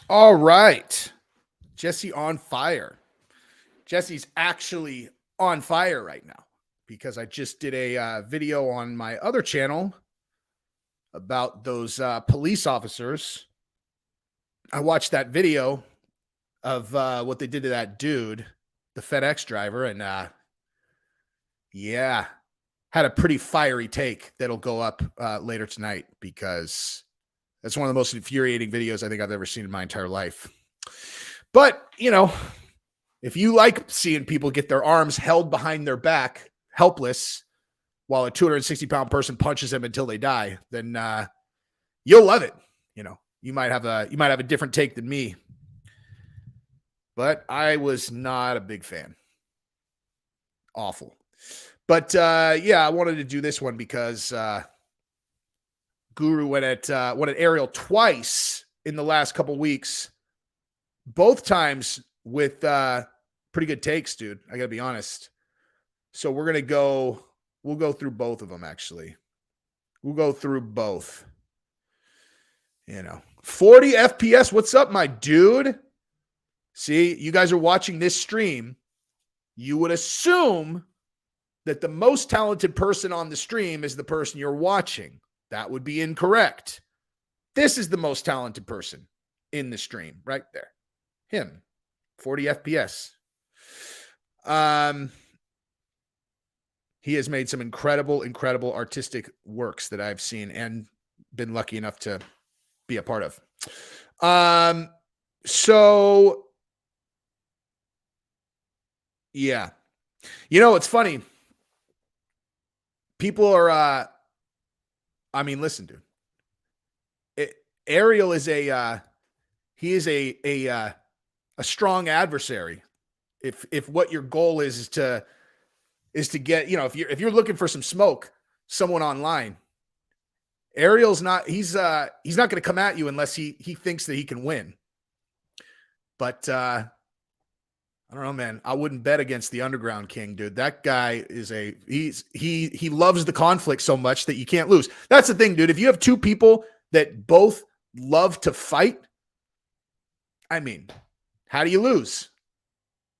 All right. Jesse on fire. Jesse's actually on fire right now because I just did a video on my other channel about those police officers. I watched that video of what they did to that dude, the FedEx driver, and yeah, had a pretty fiery take that'll go up later tonight because that's one of the most infuriating videos I think I've ever seen in my entire life. But, you know, if you like seeing people get their arms held behind their back, helpless, while a 260-pound person punches them until they die, then you'll love it. You know, you might have a different take than me, but I was not a big fan. Awful. But yeah, I wanted to do this one because Guru went at Ariel twice in the last couple weeks, both times with pretty good takes, dude. I gotta be honest. So we'll go through both of them. Actually, we'll go through both. 40 FPS. What's up, my dude? See, you guys are watching this stream. You would assume that the most talented person on the stream is the person you're watching. That would be incorrect. This is the most talented person in the stream right there. Him, 40 FPS. He has made some incredible artistic works that I've seen and been lucky enough to be a part of. So yeah, it's funny. People are, listen, dude. Ariel is a strong adversary. If what your goal is to get, if you're looking for some smoke, someone online, Ariel's not, he's not going to come at you unless he thinks that he can win. But I don't know, man. I wouldn't bet against the Underground King, dude. That guy is he loves the conflict so much that you can't lose. That's the thing, dude. If you have two people that both love to fight, how do you lose?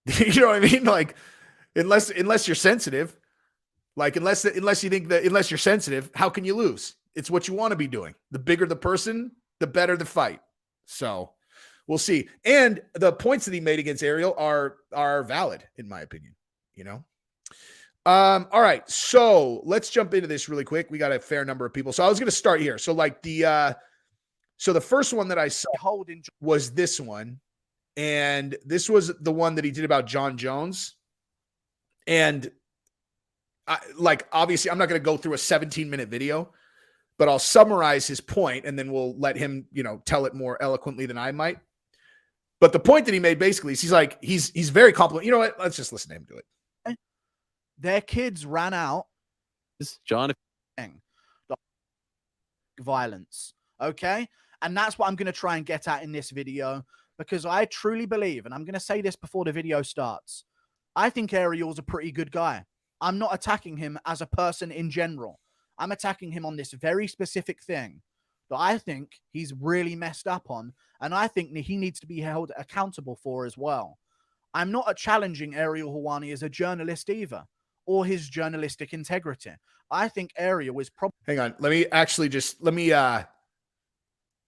You know what I mean? Like, unless you're sensitive, unless you're sensitive, how can you lose? It's what you want to be doing. The bigger the person, the better the fight. So we'll see. And the points that he made against Ariel are valid, in my opinion. All right. So let's jump into this really quick. We got a fair number of people. So I was going to start here. So the first one that I saw was this one. And this was the one that he did about Jon Jones. And obviously I'm not going to go through a 17-minute video, but I'll summarize his point and then we'll let him, tell it more eloquently than I might. But the point that he made basically is he's very complimentary. You know what? Let's just listen to him do it. Their kids ran out. This is John. Violence. Okay. And that's what I'm going to try and get at in this video, because I truly believe, and I'm going to say this before the video starts, I think Ariel's a pretty good guy. I'm not attacking him as a person in general. I'm attacking him on this very specific thing that I think he's really messed up on, and I think that he needs to be held accountable for as well. I'm not challenging Ariel Helwani as a journalist either, or his journalistic integrity. I think Ariel is probably... Hang on.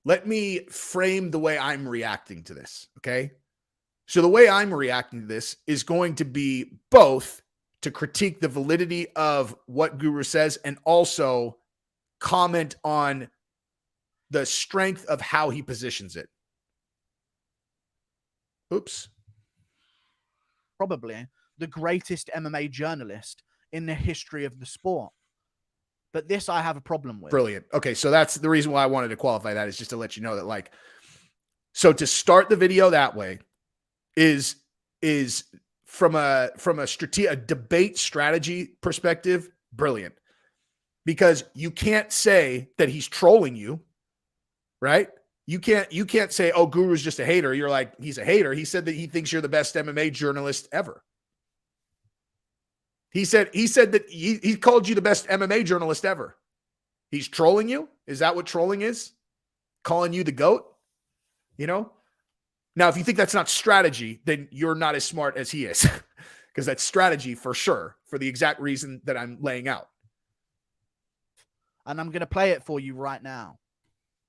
Let me frame the way I'm reacting to this, okay? So the way I'm reacting to this is going to be both to critique the validity of what Guru says and also comment on the strength of how he positions it. Oops. Probably the greatest MMA journalist in the history of the sport. But this I have a problem with. Brilliant. Okay, so that's the reason why I wanted to qualify that, is just to let you know that, so to start the video that way is from a debate strategy perspective, brilliant. Because you can't say that he's trolling you, right? You can't say, oh, Guru's just a hater. You're like, he's a hater. He said that he thinks you're the best MMA journalist ever. He said that he called you the best MMA journalist ever. He's trolling you? Is that what trolling is? Calling you the GOAT? Now, if you think that's not strategy, then you're not as smart as he is, because that's strategy for sure, for the exact reason that I'm laying out. And I'm going to play it for you right now.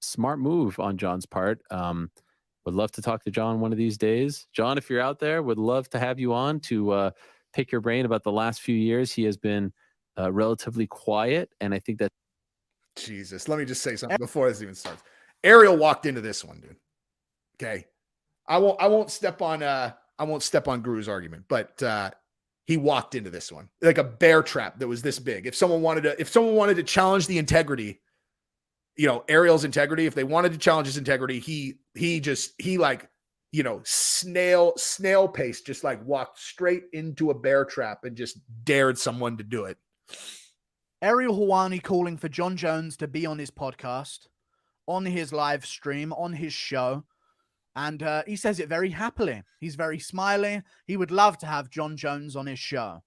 Smart move on Jon's part. Would love to talk to Jon one of these days. Jon, if you're out there, would love to have you on to pick your brain about the last few years. He has been relatively quiet, and I think that... Jesus, let me just say something before this even starts. Ariel walked into this one, dude. Okay. I won't step on Guru's argument, but he walked into this one like a bear trap that was this big. If someone wanted to challenge the integrity, Ariel's integrity, if they wanted to challenge his integrity, he like, snail pace, just like walked straight into a bear trap and just dared someone to do it. Ariel Helwani calling for Jon Jones to be on his podcast, on his live stream, on his show. And he says it very happily. He's very smiley. He would love to have Jon Jones on his show.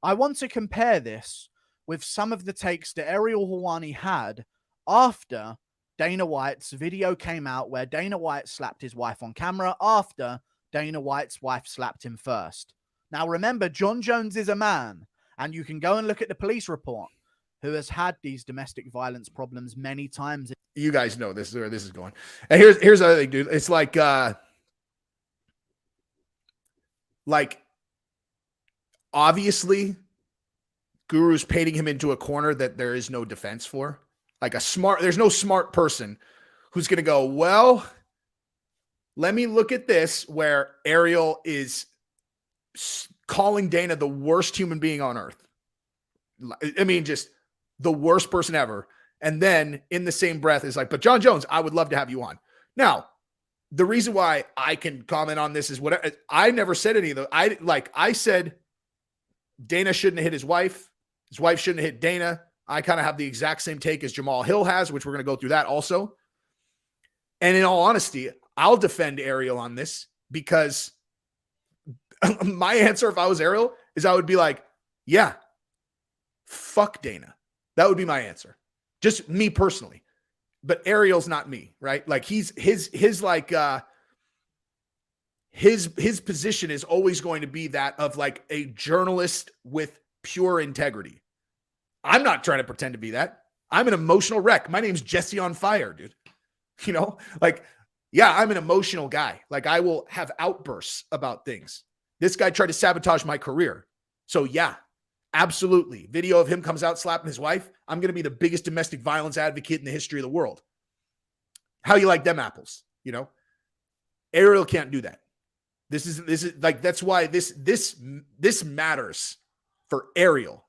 I want to compare this with some of the takes that Ariel Helwani had after Dana White's video came out where Dana White slapped his wife on camera after Dana White's wife slapped him first. Now, remember, Jon Jones is a man, and you can go and look at the police report, who has had these domestic violence problems many times. You guys know this is where this is going. And here's the other thing, dude. It's like obviously Guru's painting him into a corner that there is no defense for. Like there's no smart person who's going to go, well, let me look at this where Ariel is calling Dana the worst human being on earth. I mean, just the worst person ever. And then in the same breath is like, but Jon Jones, I would love to have you on. Now, the reason why I can comment on this is what I never said any of those. I said Dana shouldn't have hit his wife. His wife shouldn't have hit Dana. I kind of have the exact same take as Jamahal Hill has, which we're going to go through that also. And in all honesty, I'll defend Ariel on this because my answer, if I was Ariel, is I would be like, yeah, fuck Dana. That would be my answer. Just me personally. But Ariel's not me, right? Like his position is always going to be that of like a journalist with pure integrity. I'm not trying to pretend to be that. I'm an emotional wreck. My name's Jesse on Fire, dude. Yeah, I'm an emotional guy. Like I will have outbursts about things. This guy tried to sabotage my career. So yeah, absolutely. Video of him comes out slapping his wife. I'm going to be the biggest domestic violence advocate in the history of the world. How you like them apples? Ariel can't do that. This is like, that's why this matters for Ariel,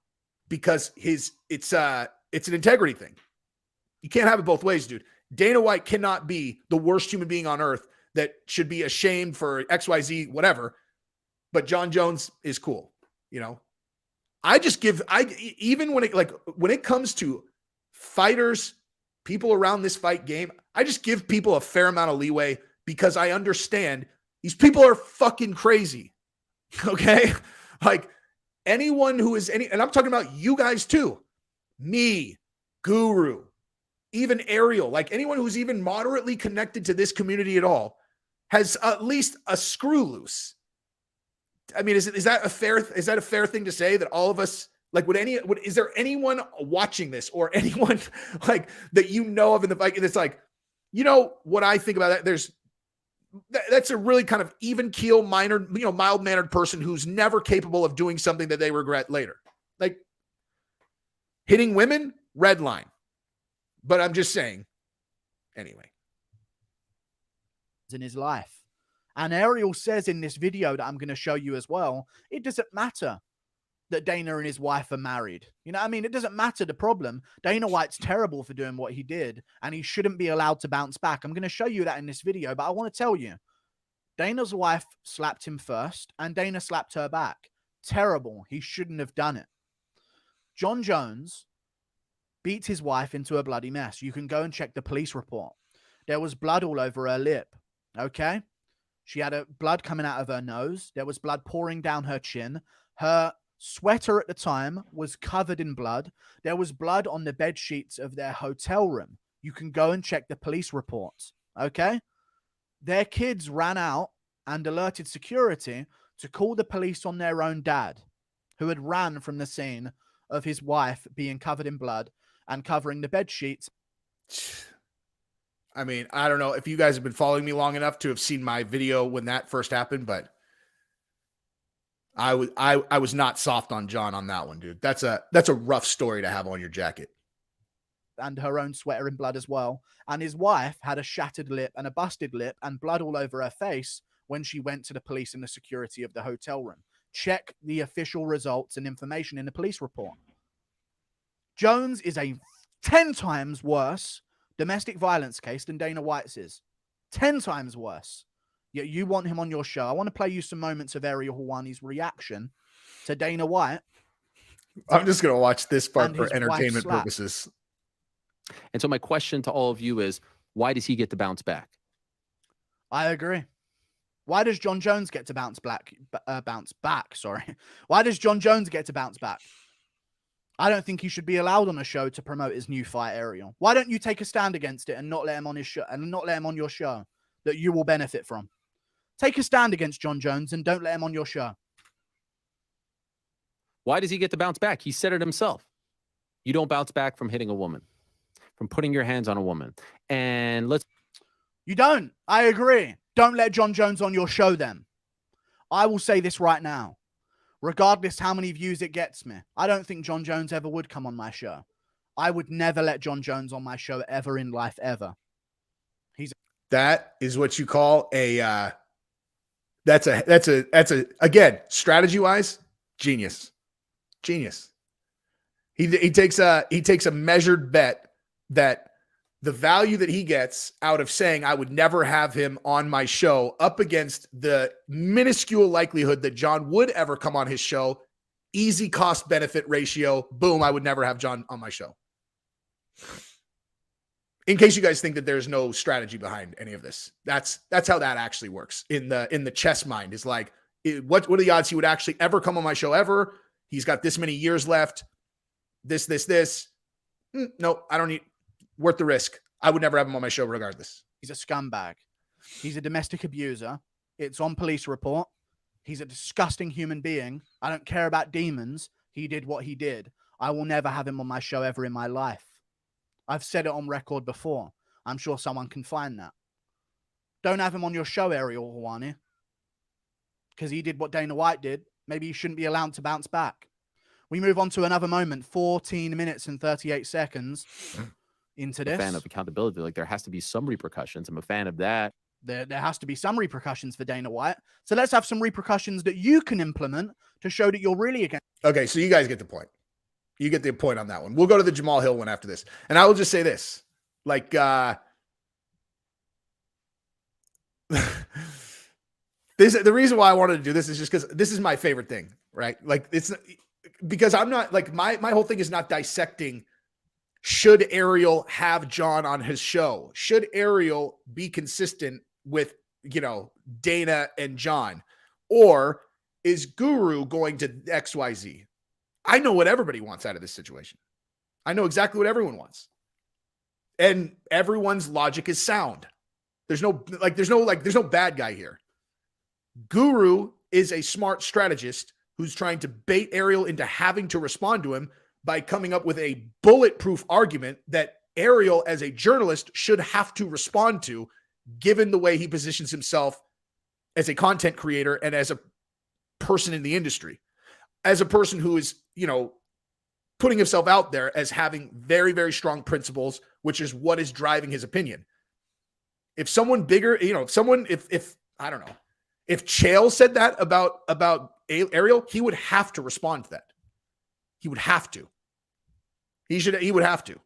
because it's an integrity thing. You can't have it both ways, dude. Dana White cannot be the worst human being on earth that should be ashamed for XYZ, whatever. But Jon Jones is cool. Even when it comes to fighters, people around this fight game, I just give people a fair amount of leeway because I understand these people are fucking crazy. Okay. Like anyone who is and I'm talking about you guys too, me, Guru, even Ariel, like anyone who's even moderately connected to this community at all has at least a screw loose. I mean, is that a fair thing to say that all of us, like, is there anyone watching this or anyone like that of in the fight that's like, what I think about that? That's a really kind of even keel, mild mannered person who's never capable of doing something that they regret later. Like hitting women, red line. But I'm just saying, anyway. In his life. And Ariel says in this video that I'm going to show you as well, it doesn't matter that Dana and his wife are married. It doesn't matter the problem. Dana White's terrible for doing what he did, and he shouldn't be allowed to bounce back. I'm going to show you that in this video, but I want to tell you, Dana's wife slapped him first, and Dana slapped her back. Terrible. He shouldn't have done it. Jon Jones beat his wife into a bloody mess. You can go and check the police report. There was blood all over her lip. Okay? She had blood coming out of her nose. There was blood pouring down her chin. Her sweater at the time was covered in blood. There was blood on the bed sheets of their hotel room. You can go and check the police reports. Okay? Their kids ran out and alerted security to call the police on their own dad, who had ran from the scene of his wife being covered in blood and covering the bed sheets. I mean, I don't know if you guys have been following me long enough to have seen my video when that first happened, but I was not soft on Jon on that one, dude. That's a rough story to have on your jacket. And her own sweater in blood as well. And his wife had a shattered lip and a busted lip and blood all over her face when she went to the police and the security of the hotel room. Check the official results and information in the police report. Jones is a 10 times worse domestic violence case than Dana White's is. 10 times worse. Yet you want him on your show. I want to play you some moments of Ariel Helwani's reaction to Dana White. I'm just going to watch this part for entertainment purposes. And so my question to all of you is, why does he get to bounce back? I agree. Why does Jon Jones get to bounce back? Sorry. Why does Jon Jones get to bounce back? I don't think he should be allowed on a show to promote his new fight, Ariel. Why don't you take a stand against it and not let him on his show and not let him on your show that you will benefit from? Take a stand against Jon Jones and don't let him on your show. Why does he get to bounce back? He said it himself. You don't bounce back from hitting a woman, from putting your hands on a woman. And You don't. I agree. Don't let Jon Jones on your show then. I will say this right now. Regardless how many views it gets me, I don't think Jon Jones ever would come on my show. I would never let Jon Jones on my show ever in life, ever. That is what you call a that's a again, strategy wise, genius. He takes a measured bet that the value that he gets out of saying I would never have him on my show up against the minuscule likelihood that Jon would ever come on his show. Easy cost benefit ratio. Boom. I would never have Jon on my show. In case you guys think that there's no strategy behind any of this, that's how that actually works in the chess mind. Is like, what are the odds he would actually ever come on my show ever? He's got this many years left. This. No, I don't need. Worth the risk. I would never have him on my show regardless. He's a scumbag. He's a domestic abuser. It's on police report. He's a disgusting human being. I don't care about demons. He did what he did. I will never have him on my show ever in my life. I've said it on record before. I'm sure someone can find that. Don't have him on your show, Ariel Helwani. Because he did what Dana White did. Maybe he shouldn't be allowed to bounce back. We move on to another moment. 14 minutes and 38 seconds into this. I'm a fan of accountability. Like, there has to be some repercussions. I'm a fan of that. There has to be some repercussions for Dana White. So let's have some repercussions that you can implement to show that you're really against. Okay, so you guys get the point. You get the point on that one. We'll go to the Jamahal Hill one after this. And I will just say this. Like, the reason why I wanted to do this is just because this is my favorite thing, right? Like, it's because I'm not, like, my whole thing is not dissecting should Ariel have Jon on his show? Should Ariel be consistent with, Dana and Jon? Or is Guru going to XYZ? I know what everybody wants out of this situation. I know exactly what everyone wants. And everyone's logic is sound. There's no bad guy here. Guru is a smart strategist who's trying to bait Ariel into having to respond to him by coming up with a bulletproof argument that Ariel, as a journalist, should have to respond to, given the way he positions himself as a content creator and as a person in the industry, as a person who is, putting himself out there as having very, very strong principles, which is what is driving his opinion. If someone bigger, if I don't know, if Chael said that about Ariel, he would have to respond to that. He would have to. He would have to.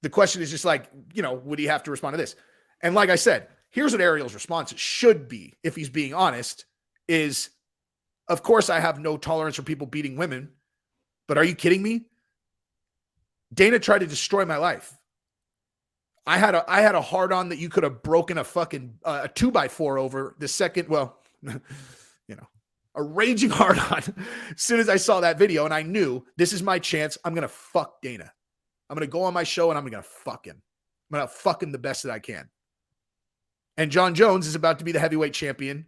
The question is just like, would he have to respond to this? And like I said, here's what Ariel's response should be, if he's being honest, is, of course, I have no tolerance for people beating women, but are you kidding me? Dana tried to destroy my life. I had a hard on that you could have broken a fucking a 2x4 over the second. Well, a raging hard on as soon as I saw that video, and I knew this is my chance. I'm gonna fuck Dana. I'm gonna go on my show and I'm gonna fuck him. I'm gonna fuck him the best that I can. and Jon Jones is about to be the heavyweight champion,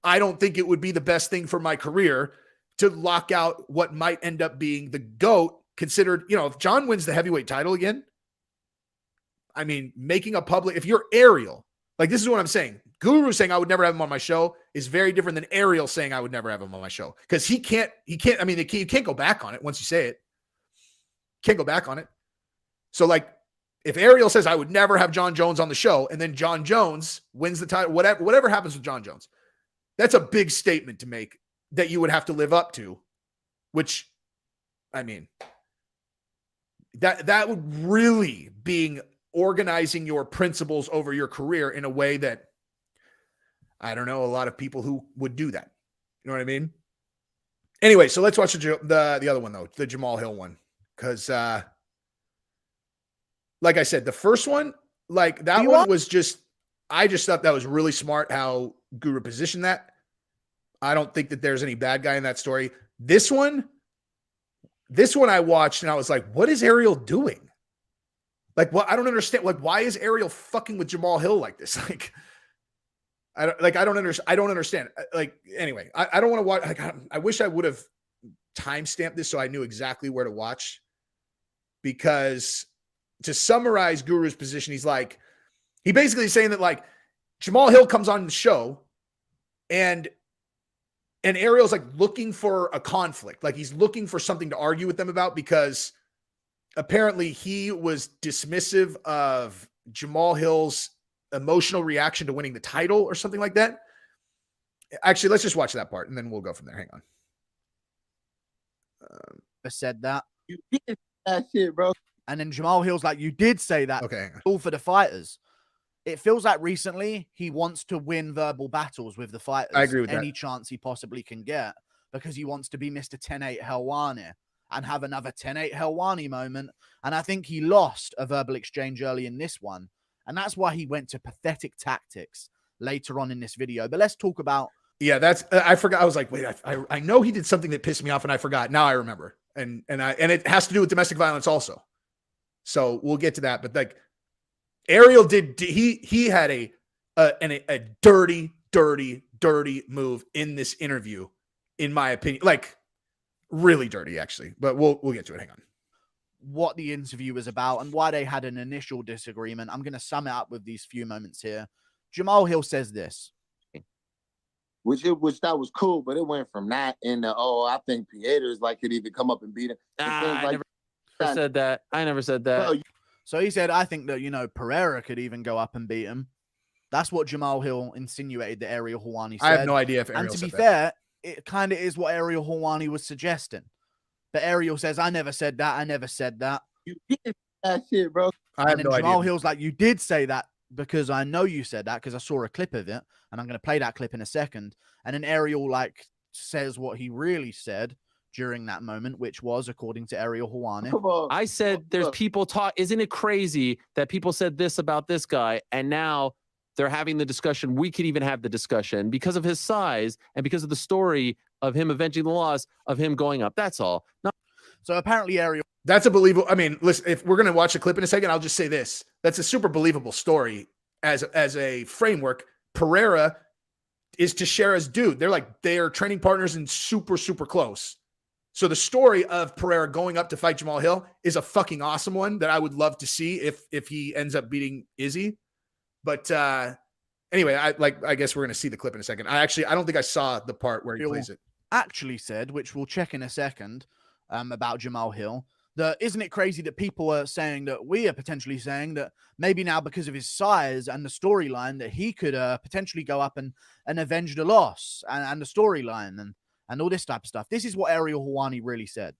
I don't think it would be the best thing for my career to lock out what might end up being the GOAT, considered, you know, if Jon wins the heavyweight title again, I mean, making a public, if you're Ariel, like, this is what I'm saying. Guru saying I would never have him on my show is very different than Ariel saying I would never have him on my show. Because he can't, I mean, you can't go back on it once you say it. Can't go back on it. So, like, if Ariel says I would never have Jon Jones on the show, and then Jon Jones wins the title, whatever happens with Jon Jones, that's a big statement to make that you would have to live up to, which, I mean, that would really be organizing your principles over your career in a way that I don't know a lot of people who would do that. You know what I mean? Anyway, so let's watch the other one, though, the Jamahal Hill one. Because, like I said, the first one, like, that one was just, I just thought that was really smart how Guru positioned that. I don't think that there's any bad guy in that story. This one I watched and I was like, what is Ariel doing? Like, what? I don't understand. Like, why is Ariel fucking with Jamahal Hill like this? Like, I don't understand. Like, anyway, I don't want to watch. Like, I wish I would have timestamped this so I knew exactly where to watch. Because to summarize Guru's position, he's like, he basically is saying that, like, Jamahal Hill comes on the show and Ariel's like looking for a conflict. Like, he's looking for something to argue with them about, because apparently he was dismissive of Jamahal Hill's emotional reaction to winning the title or something like that. Actually, let's just watch that part and then we'll go from there. Hang on. I said that. You did that shit, bro. And then Jamahal Hill's like, you did say that. Okay. All for the fighters. It feels like recently he wants to win verbal battles with the fighters. I agree with any that. chance he possibly can get, because he wants to be Mr. 10-8 Helwani and have another 10-8 Helwani moment. And I think he lost a verbal exchange early in this one. And that's why he went to pathetic tactics later on in this video. But let's talk about. Yeah, that's, I forgot. I was like, wait, I know he did something that pissed me off and I forgot. Now I remember. And it has to do with domestic violence also. So we'll get to that. But, like, Ariel he had a dirty move in this interview, in my opinion. Like, really dirty, actually. But we'll get to it. Hang on. What the interview was about and why they had an initial disagreement. I'm going to sum it up with these few moments here. Jamahal Hill says this. Which that was cool, but it went from that into, I think Pieters like could even come up and beat him. I never said that. I never said that. Bro, So he said, I think that, you know, Pereira could even go up and beat him. That's what Jamahal Hill insinuated that Ariel Helwani said. I have no idea if Ariel and to said be that. fair, it kind of is what Ariel Helwani was suggesting. But Ariel says, I never said that. I never said that. you did that shit, bro. I have And then no Jamahal idea. Hill's like, you did say that because I know you said that because I saw a clip of it. And I'm going to play that clip in a second. And then Ariel, like, says what he really said during that moment, which was, according to Ariel Helwani. Come on. I said there's Look, people talk. Isn't it crazy that people said this about this guy and now they're having the discussion? We could even have the discussion because of his size and because of the story of him avenging the loss of him going up. That's all. So apparently Ariel. That's a believable. I mean, listen, if we're going to watch a clip in a second, I'll just say this. That's a super believable story as a framework. Pereira is Teixeira's dude. They are training partners and super, super close. So the story of Pereira going up to fight Jamahal Hill is a fucking awesome one that I would love to see if he ends up beating Izzy. But anyway, I guess we're going to see the clip in a second. I don't think I saw the part where he plays it. Actually said, which we'll check in a second, about Jamahal Hill, that isn't it crazy that people are saying that we are potentially saying that maybe now because of his size and the storyline that he could potentially go up and avenge the loss and the storyline and all this type of stuff. This is what Ariel Helwani really said.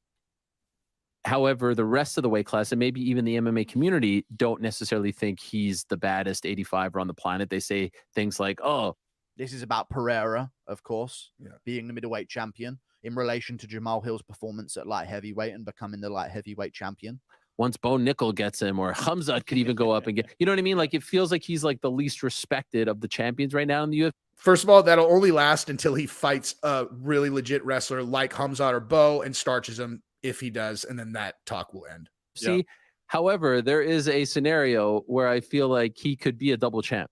However, the rest of the weight class and maybe even the MMA community don't necessarily think he's the baddest 85er on the planet. They say things like, oh, this is about Pereira, of course, Yeah. being the middleweight champion in relation to Jamahal Hill's performance at light heavyweight and becoming the light heavyweight champion. once Bo Nickel gets him, or Hamzat could even go up and get, you know what I mean? Like, it feels like he's like the least respected of the champions right now in the UFC. First of all, that'll only last until he fights a really legit wrestler like Hamzat or Bo and starches him if he does, and then that talk will end. See, however, there is a scenario where I feel like he could be a double champ.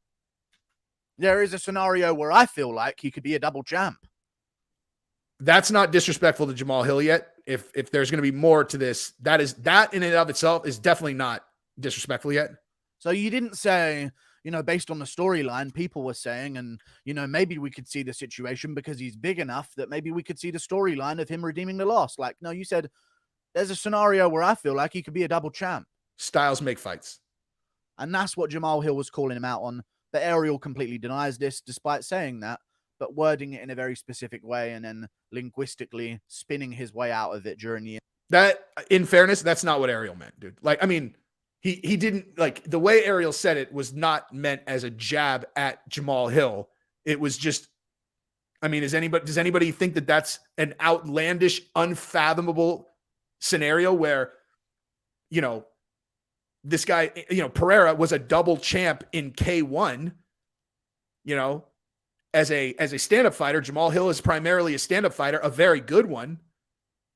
There is a scenario where I feel like he could be a double champ. That's not disrespectful to Jamahal Hill yet. If there's going to be more to this, that in and of itself is definitely not disrespectful yet. So you didn't say, based on the storyline, people were saying, and, maybe we could see the situation because he's big enough that maybe we could see the storyline of him redeeming the loss. Like, no, you said there's a scenario where I feel like he could be a double champ. Styles make fights. And that's what Jamahal Hill was calling him out on. But Ariel completely denies this despite saying that, but wording it in a very specific way and then linguistically spinning his way out of it during the. That, in fairness, that's not what Ariel meant, dude. Like, I mean, he didn't, like, the way Ariel said it was not meant as a jab at Jamahal Hill. It was just, I mean, does anybody think that that's an outlandish, unfathomable scenario where, this guy, Pereira was a double champ in K1, as a stand-up fighter. Jamahal Hill is primarily a stand-up fighter, a very good one.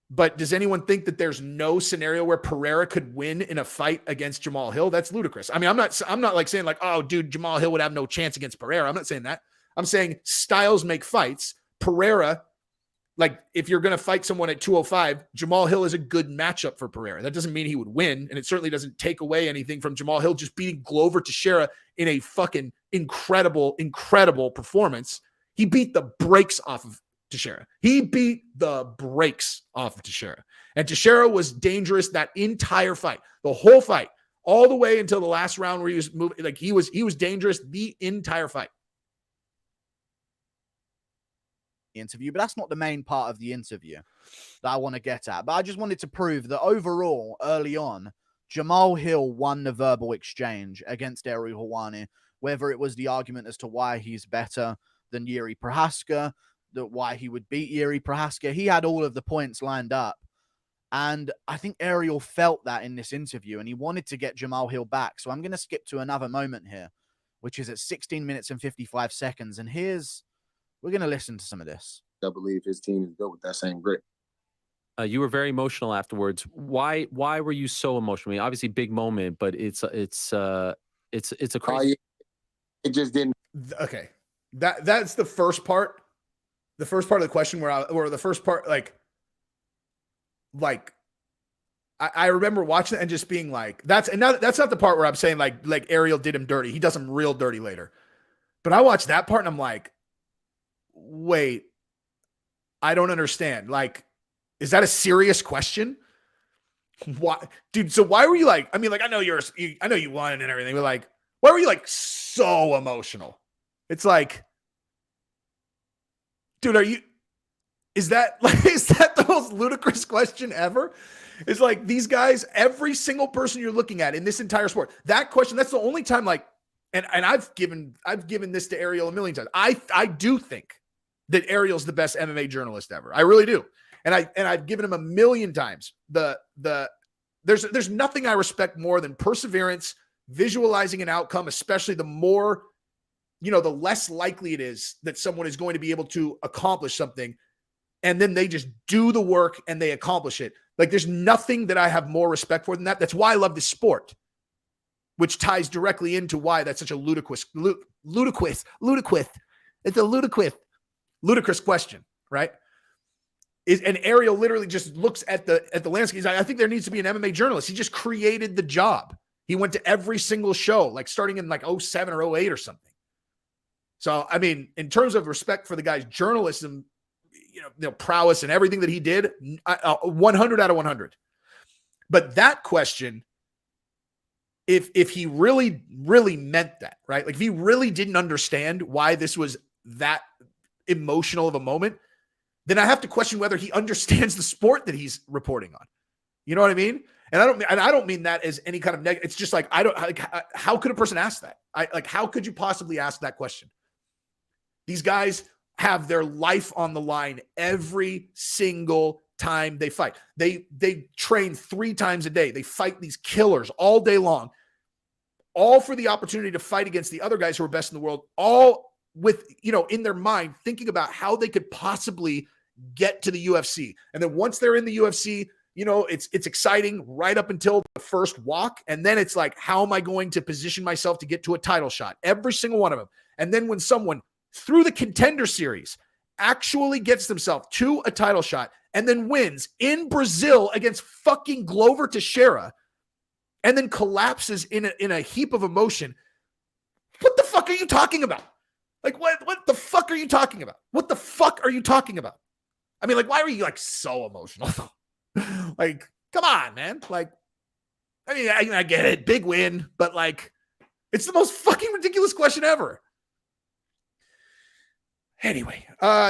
But does anyone think that there's no scenario where Pereira could win in a fight against Jamahal Hill? That's ludicrous. I mean, I'm not like saying like, oh, dude, Jamahal Hill would have no chance against Pereira. I'm not saying that. I'm saying styles make fights. Pereira, like, if you're going to fight someone at 205, Jamahal Hill is a good matchup for Pereira. That doesn't mean he would win, and it certainly doesn't take away anything from Jamahal Hill just beating Glover Teixeira in a fucking incredible, incredible performance. He beat the brakes off of Teixeira. He beat the brakes off of Teixeira. And Teixeira was dangerous that entire fight, the whole fight, all the way until the last round where he was moving. Like, he was dangerous the entire fight. Interview, but that's not the main part of the interview that I want to get at. But I just wanted to prove that overall, early on, Jamahal Hill won the verbal exchange against Ariel Helwani, whether it was the argument as to why he's better than Jiří Procházka, that why he would beat Jiří Procházka. He had all of the points lined up. And I think Ariel felt that in this interview, and he wanted to get Jamahal Hill back. So I'm going to skip to another moment here, which is at 16 minutes and 55 seconds. And we're going to listen to some of this. I believe his team is built with that same grit. You were very emotional afterwards. Why were you so emotional? I mean, obviously big moment, but it's a crazy. It just didn't. Okay. That's the first part. The first part of the question or the first part, I remember watching it and just being like, that's not the part where I'm saying like Ariel did him dirty. He does him real dirty later. But I watched that part and I'm like, wait, I don't understand. Like, is that a serious question? Why, dude? So why were you like, I mean, like, I know you won and everything, but like, why were you like so emotional? It's like, dude, is that the most ludicrous question ever? It's like, these guys, every single person you're looking at in this entire sport, that question, that's the only time, like, and I've given this to Ariel a million times. I do think that Ariel's the best MMA journalist ever. I really do. And I've given him a million times. There's nothing I respect more than perseverance, visualizing an outcome, especially the more, the less likely it is that someone is going to be able to accomplish something. And then they just do the work and they accomplish it. Like, there's nothing that I have more respect for than that. That's why I love this sport, which ties directly into why that's such a ludicrous. It's a ludicrous question, right? And Ariel literally just looks at the landscape. He's like, I think there needs to be an MMA journalist. He just created the job. He went to every single show, like starting in like 07 or 08 or something. So, I mean, in terms of respect for the guy's journalism, prowess and everything that he did, 100 out of 100. But that question, if he really, really meant that, right? Like, if he really didn't understand why this was that emotional of a moment, then I have to question whether he understands the sport that he's reporting on. You know what I mean? And I don't mean that as any kind of negative. It's just like, how could a person ask that? How could you possibly ask that question? These guys have their life on the line every single time they fight. They train 3 times a day. They fight these killers all day long, all for the opportunity to fight against the other guys who are best in the world, all with, in their mind, thinking about how they could possibly get to the UFC. And then once they're in the UFC, it's exciting right up until the first walk. And then it's like, how am I going to position myself to get to a title shot? Every single one of them. And then when someone through the Contender Series actually gets themselves to a title shot and then wins in Brazil against fucking Glover Teixeira and then collapses in a heap of emotion, what the fuck are you talking about? Like, what the fuck are you talking about? What the fuck are you talking about? I mean, like, why are you like so emotional? Like, come on, man. Like, I mean, I get it. Big win, but like, it's the most fucking ridiculous question ever. Anyway,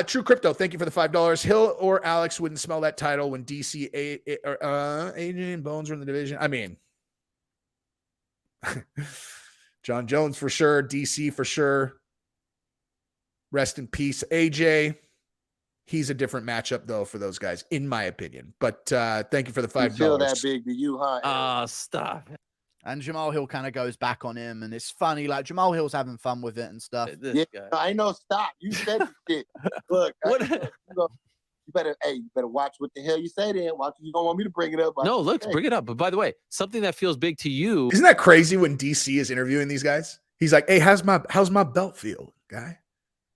True Crypto, thank you for the $5. Hill or Alex wouldn't smell that title when DC, AJ and Bones are in the division. I mean, Jon Jones for sure. DC for sure. Rest in peace, AJ. He's a different matchup, though, for those guys, in my opinion. But thank you for the $5. Feel that big to you, huh? Oh, stop. And Jamahal Hill kind of goes back on him, and it's funny. Like, Jamahal Hill's having fun with it and stuff. This guy. I know. Stop. You said this shit. Look, you better watch what the hell you say then. Watch. You don't want me to bring it up. No, look, bring it up. But by the way, something that feels big to you. Isn't that crazy when DC is interviewing these guys? He's like, hey, how's my belt feel, guy?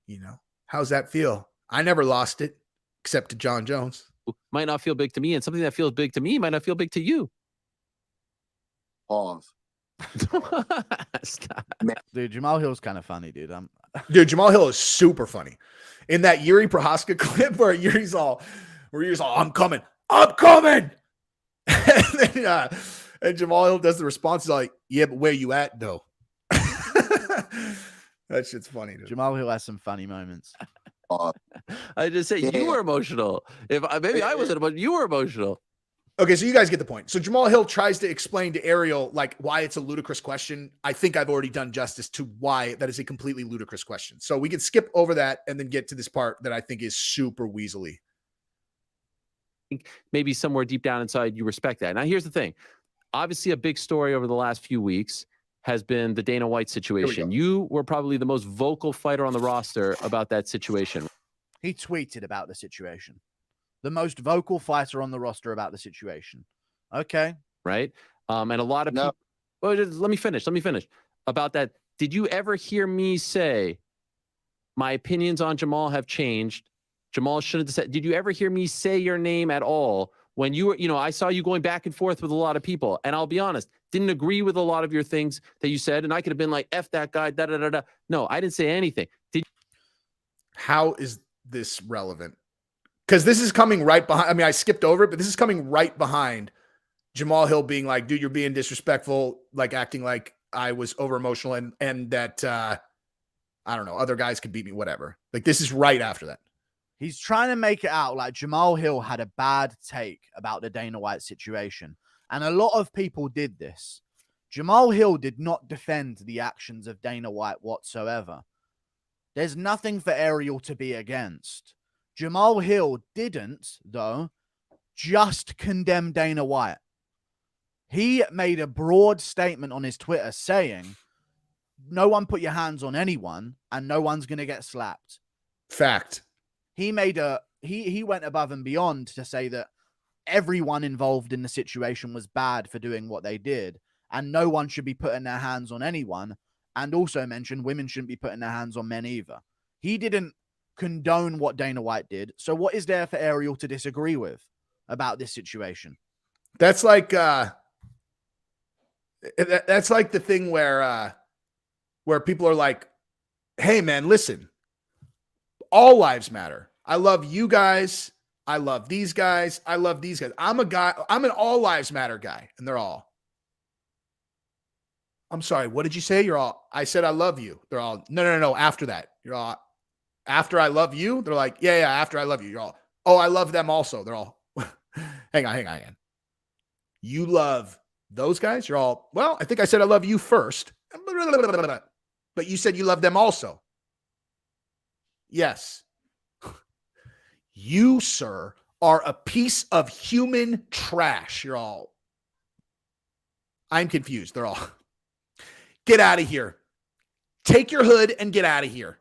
You know, how's that feel? I never lost it except to Jon Jones. Might not feel big to me, and something that feels big to me might not feel big to you. Pause. Stop. Dude, Jamahal Hill's kind of funny, dude. Dude, Jamahal Hill is super funny. In that Yuri Prohaska clip where Yuri's all, I'm coming. And then, and Jamahal Hill does the response like, yeah, but where you at though? That shit's funny, dude. Jamahal Hill has some funny moments. I just say you were emotional. If maybe I wasn't, but you were emotional. Okay, so you guys get the point. So Jamahal Hill tries to explain to Ariel like why it's a ludicrous question. I think I've already done justice to why that is a completely ludicrous question. So we can skip over that and then get to this part that I think is super weaselly. Maybe somewhere deep down inside you respect that. Now here's the thing. Obviously a big story over the last few weeks has been the Dana White situation. You were probably the most vocal fighter on the roster about that situation. He tweeted about the situation. The most vocal fighter on the roster about the situation. Okay. Right? And a lot of people... Well, let me finish. About that, did you ever hear me say, my opinions on Jamahal have changed? Jamahal shouldn't have said... Did you ever hear me say your name at all when you were... I saw you going back and forth with a lot of people. And I'll be honest, didn't agree with a lot of your things that you said. And I could have been like, F that guy, da-da-da-da. No, I didn't say anything. How is this relevant? Because this is coming right behind. I mean, I skipped over it, but this is coming right behind Jamahal Hill being like, dude, you're being disrespectful, like acting like I was over emotional and that, I don't know, other guys could beat me, whatever. Like, this is right after that. He's trying to make it out like Jamahal Hill had a bad take about the Dana White situation. And a lot of people did this. Jamahal Hill did not defend the actions of Dana White whatsoever. There's nothing for Ariel to be against. Jamahal Hill didn't, though, just condemn Dana White. He made a broad statement on his Twitter saying, no one put your hands on anyone and no one's going to get slapped. Fact. He went above and beyond to say that everyone involved in the situation was bad for doing what they did and no one should be putting their hands on anyone, and also mentioned women shouldn't be putting their hands on men either. He didn't condone what Dana White did. So what is there for Ariel to disagree with about this situation? That's like the thing where people are like, hey man, listen, all lives matter. I love you guys. I love these guys. I love these guys. I'm an all lives matter guy. And they're all, I'm sorry, what did you say? You're all, I said, I love you. They're all, no. After that, you're all, after I love you, they're like, yeah, after I love you. You're all, oh, I love them also. They're all, hang on. You love those guys? You're all, well, I think I said I love you first. But you said you love them also. Yes. You, sir, are a piece of human trash. You're all, I'm confused. They're all, get out of here. Take your hood and get out of here.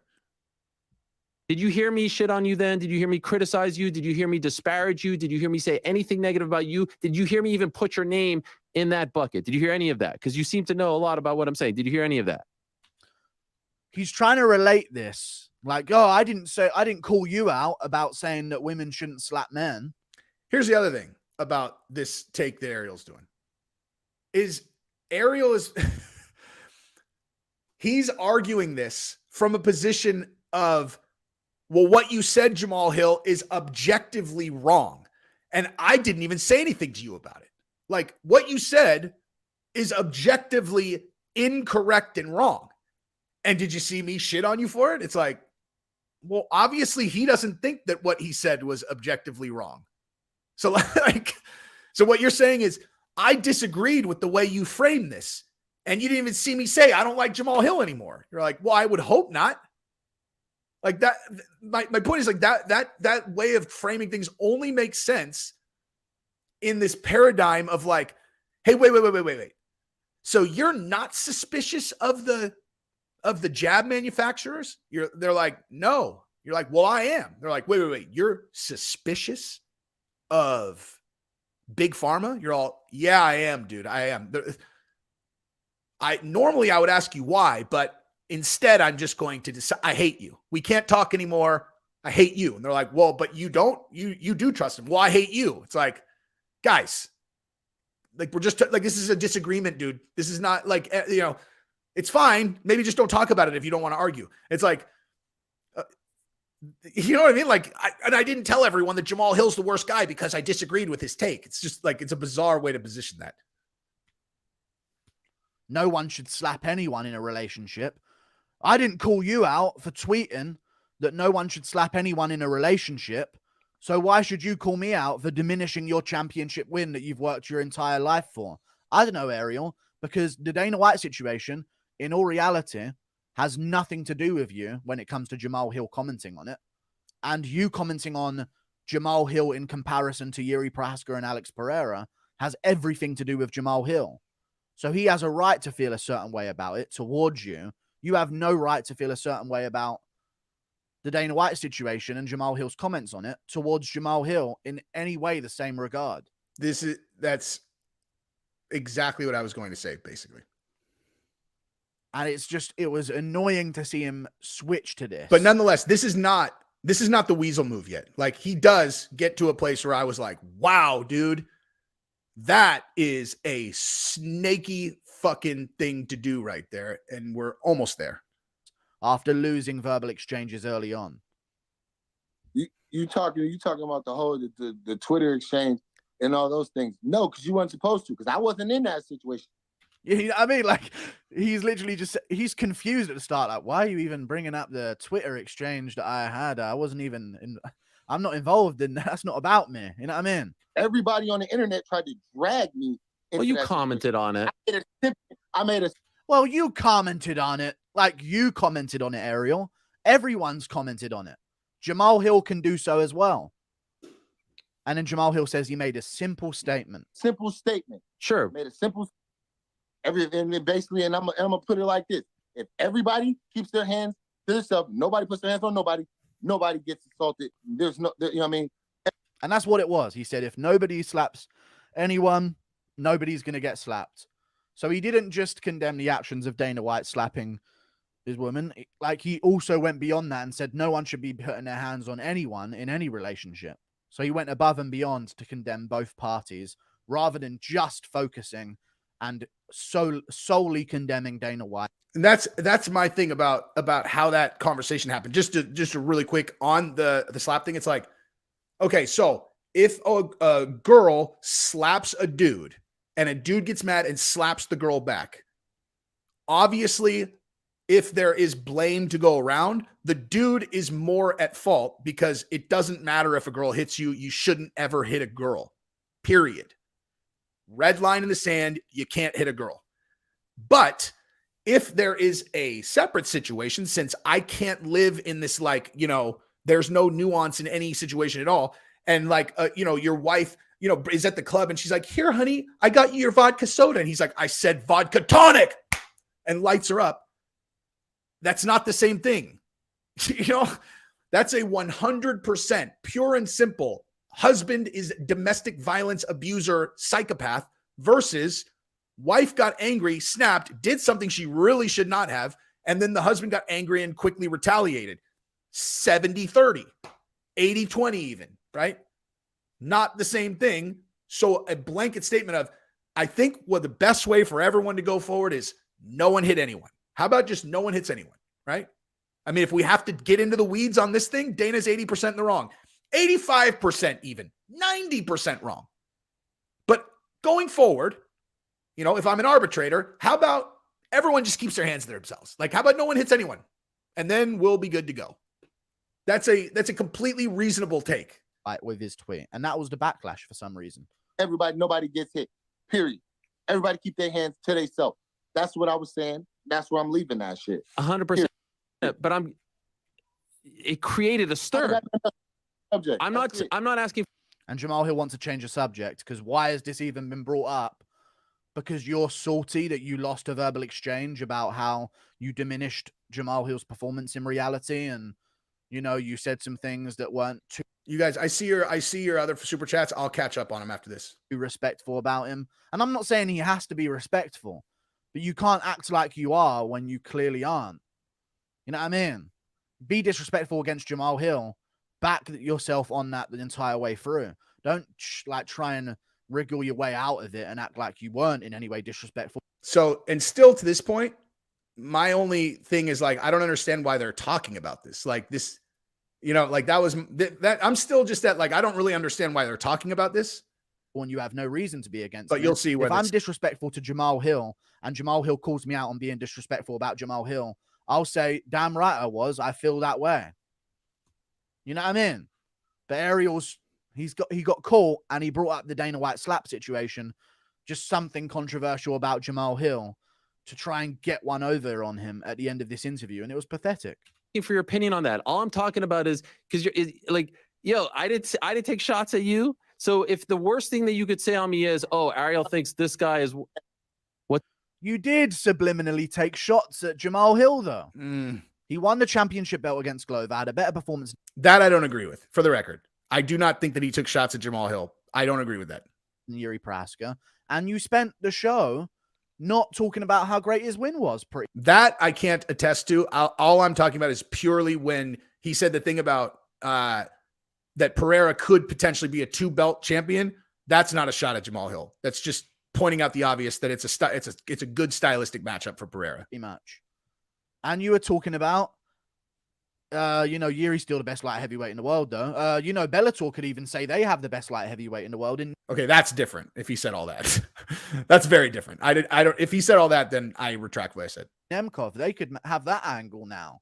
Did you hear me shit on you then? Did you hear me criticize you? Did you hear me disparage you? Did you hear me say anything negative about you? Did you hear me even put your name in that bucket? Did you hear any of that? Because you seem to know a lot about what I'm saying. Did you hear any of that? he's trying to relate this. Like, oh, I didn't call you out about saying that women shouldn't slap men. Here's the other thing about this take that Ariel's doing. Ariel is he's arguing this from a position of, well, what you said, Jamahal Hill, is objectively wrong. And I didn't even say anything to you about it. Like, what you said is objectively incorrect and wrong. And did you see me shit on you for it? It's like, well, obviously he doesn't think that what he said was objectively wrong. So so what you're saying is, I disagreed with the way you framed this. And you didn't even see me say, I don't like Jamahal Hill anymore. You're like, well, I would hope not. Like that. My point is like that way of framing things only makes sense in this paradigm of like, hey, wait. So you're not suspicious of the jab manufacturers? They're like, no. You're like, well, I am. They're like, wait. You're suspicious of Big Pharma? You're all, yeah, I am, dude. I am. Normally I would ask you why, but instead I'm just going to decide, I hate you. We can't talk anymore. I hate you. And they're like, well, but you don't, you do trust him. Well, I hate you. It's like, guys, like we're just like, this is a disagreement, dude. This is not like, it's fine. Maybe just don't talk about it if you don't want to argue. It's like, you know what I mean? Like, I didn't tell everyone that Jamahal Hill's the worst guy because I disagreed with his take. It's just like, it's a bizarre way to position that. No one should slap anyone in a relationship. I didn't call you out for tweeting that no one should slap anyone in a relationship. So why should you call me out for diminishing your championship win that you've worked your entire life for? I don't know, Ariel, because the Dana White situation, in all reality, has nothing to do with you when it comes to Jamahal Hill commenting on it. And you commenting on Jamahal Hill in comparison to Yuri Prohaska and Alex Pereira has everything to do with Jamahal Hill. So he has a right to feel a certain way about it towards you. You have no right to feel a certain way about the Dana White situation and Jamahal Hill's comments on it towards Jamahal Hill in any way the same regard. That's exactly what I was going to say, basically. And it was annoying to see him switch to this. But nonetheless, this is not the weasel move yet. Like, he does get to a place where I was like, wow, dude, that is a snaky fucking thing to do right there. And we're almost there. After losing verbal exchanges early on. You talking about the whole the Twitter exchange and all those things. No, because you weren't supposed to, because I wasn't in that situation. You know what I mean? Like, he's literally he's confused at the start. Like, why are you even bringing up the Twitter exchange that I had? I wasn't even I'm not involved in that. That's not about me. You know what I mean? Everybody on the internet tried to drag me. Well, you commented on it. I made a. Well, you commented on it. Like, you commented on it, Ariel. Everyone's commented on it. Jamahal Hill can do so as well. And then Jamahal Hill says he made a simple statement. Simple statement. Sure. Made a simple. And basically, and I'm gonna put it like this: if everybody keeps their hands to themselves, nobody puts their hands on nobody, nobody gets assaulted. There's no, you know what I mean? And that's what it was. He said, if nobody slaps anyone, nobody's gonna get slapped. So he didn't just condemn the actions of Dana White slapping his woman. Like, he also went beyond that and said no one should be putting their hands on anyone in any relationship. So he went above and beyond to condemn both parties rather than just focusing and solely condemning Dana White. And that's my thing about how that conversation happened. Just to really quick on the slap thing. It's like, okay, so if a girl slaps a dude and a dude gets mad and slaps the girl back, obviously, if there is blame to go around, the dude is more at fault, because it doesn't matter if a girl hits you. You shouldn't ever hit a girl, period. Red line in the sand, you can't hit a girl. But if there is a separate situation, since I can't live in this, like, there's no nuance in any situation at all. And like, your wife, is at the club and she's like, here, honey, I got you your vodka soda. And he's like, I said vodka tonic, and lights her up. That's not the same thing. That's a 100% pure and simple husband is domestic violence abuser psychopath versus wife got angry, snapped, did something she really should not have, And then the husband got angry and quickly retaliated. 70-30, 80-20 even, right? Not the same thing. So a blanket statement of, I think what the best way for everyone to go forward is no one hit anyone. How about just no one hits anyone, right? I mean, if we have to get into the weeds on this thing, Dana's 80% in the wrong, 85% even, 90% wrong. But going forward, you know, if I'm an arbitrator, how about everyone just keeps their hands to themselves? Like, how about no one hits anyone? And then we'll be good to go. That's a completely reasonable take. With his tweet. And that was the backlash for some reason. Nobody gets hit, period. Everybody keep their hands to themselves. That's what I was saying. That's where I'm leaving that shit. 100%. But it created a stir. I'm not asking. And Jamahal Hill wants to change the subject because why has this even been brought up? Because you're salty that you lost a verbal exchange about how you diminished Jamahal Hill's performance in reality, and you know you said some things that weren't too. You guys, I see your other super chats. I'll catch up on him after this. Be respectful about him, and I'm not saying he has to be respectful, but you can't act like you are when you clearly aren't. You know what I mean? Be disrespectful against Jamahal Hill. Back yourself on that the entire way through. Don't try and wriggle your way out of it and act like you weren't in any way disrespectful. So, and still to this point, my only thing is like, I don't understand why they're talking about this. Like this, you know, like that I'm still just at like, I don't really understand why they're talking about this. When you have no reason to be against but me. You'll see where if I'm disrespectful to Jamahal Hill and Jamahal Hill calls me out on being disrespectful about Jamahal Hill, I'll say, damn right I was. I feel that way. You know what I mean? But Ariel's, he got caught and he brought up the Dana White slap situation, just something controversial about Jamahal Hill to try and get one over on him at the end of this interview. And it was pathetic. For your opinion on that. All I'm talking about is because you're like, yo, I did take shots at you. So if the worst thing that you could say on me is, oh, Ariel thinks this guy is what you did subliminally take shots at Jamahal Hill, though. He won the championship belt against Glover, had a better performance. That I don't agree with, for the record. I do not think that he took shots at Jamahal Hill. I don't agree with that. Yuri Praska. And you spent the show not talking about how great his win was. That I can't attest to. All I'm talking about is purely when he said the thing about that Pereira could potentially be a 2-belt champion. That's not a shot at Jamahal Hill. That's just pointing out the obvious that it's a good stylistic matchup for Pereira. Pretty much. And you were talking about, you know, Yuri's still the best light heavyweight in the world, though. You know, Bellator could even say they have the best light heavyweight in the world. Okay, that's different. If he said all that, that's very different. I don't. If he said all that, then I retract what I said. Nemkov, they could have that angle now,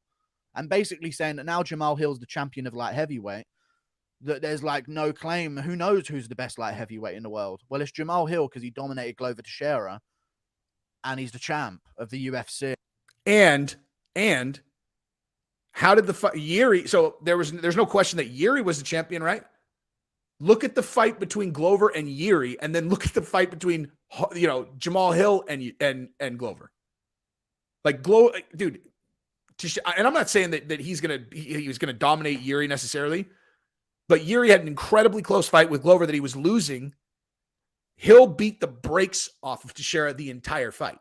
and basically saying that now Jamahal Hill's the champion of light heavyweight. That there's like no claim. Who knows who's the best light heavyweight in the world? Well, it's Jamahal Hill because he dominated Glover Teixeira, and he's the champ of the UFC. And how did the fight Yuri? So there's no question that Yuri was the champion, right? Look at the fight between Glover and Yuri, and then look at the fight between, you know, Jamahal Hill and Glover. Like dude. And I'm not saying that he was gonna dominate Yuri necessarily, but Yuri had an incredibly close fight with Glover that he was losing. Hill beat the brakes off of Teixeira the entire fight.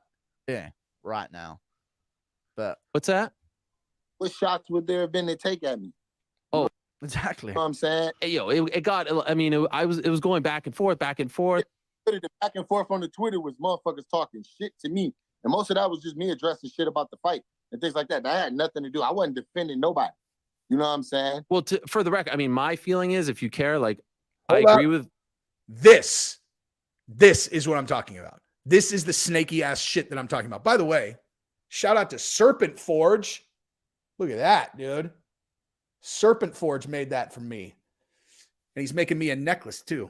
Yeah, right now. But what's that? What shots would there have been to take at me? Oh, exactly. You know what I'm saying? Hey, yo, it got. I mean, it was going back and forth. The back and forth on the Twitter was motherfuckers talking shit to me, and most of that was just me addressing shit about the fight and things like that. That had nothing to do. I wasn't defending nobody. You know what I'm saying? Well, for the record, I mean, my feeling is, if you care, like, I agree with this. This is what I'm talking about. This is the snaky ass shit that I'm talking about. By the way, shout out to Serpent Forge. Look at that, dude. Serpent Forge made that for me. And he's making me a necklace too.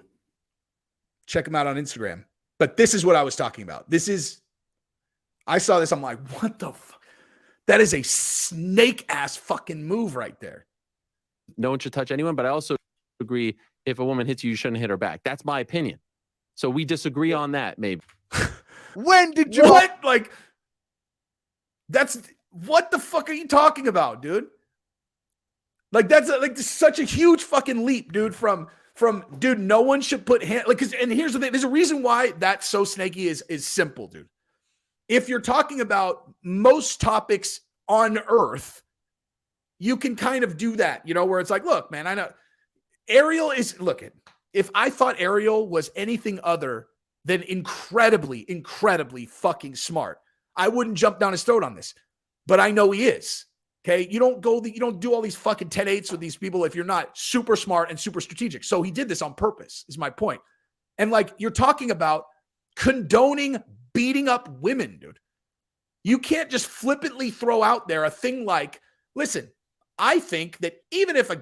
Check him out on Instagram. But this is what I was talking about. I saw this. I'm like, what the fuck? That is a snake ass fucking move right there. No one should touch anyone, but I also agree if a woman hits you, you shouldn't hit her back. That's my opinion. So we disagree on that, maybe. When did you what? Like, that's what the fuck are you talking about, dude? Like, that's such a huge fucking leap, dude. From dude, no one should put hand like. And here's the thing: there's a reason why that's so snaky. Is simple, dude. If you're talking about most topics on earth you can kind of do that, where it's like, look, man, I know Ariel is, if I thought Ariel was anything other than incredibly, incredibly fucking smart, I wouldn't jump down his throat on this, but I know he is. Okay. You don't do all these fucking 10-8s with these people if you're not super smart and super strategic. So he did this on purpose, is my point. And you're talking about condoning beating up women, dude. You can't just flippantly throw out there a thing like, listen, I think that even if a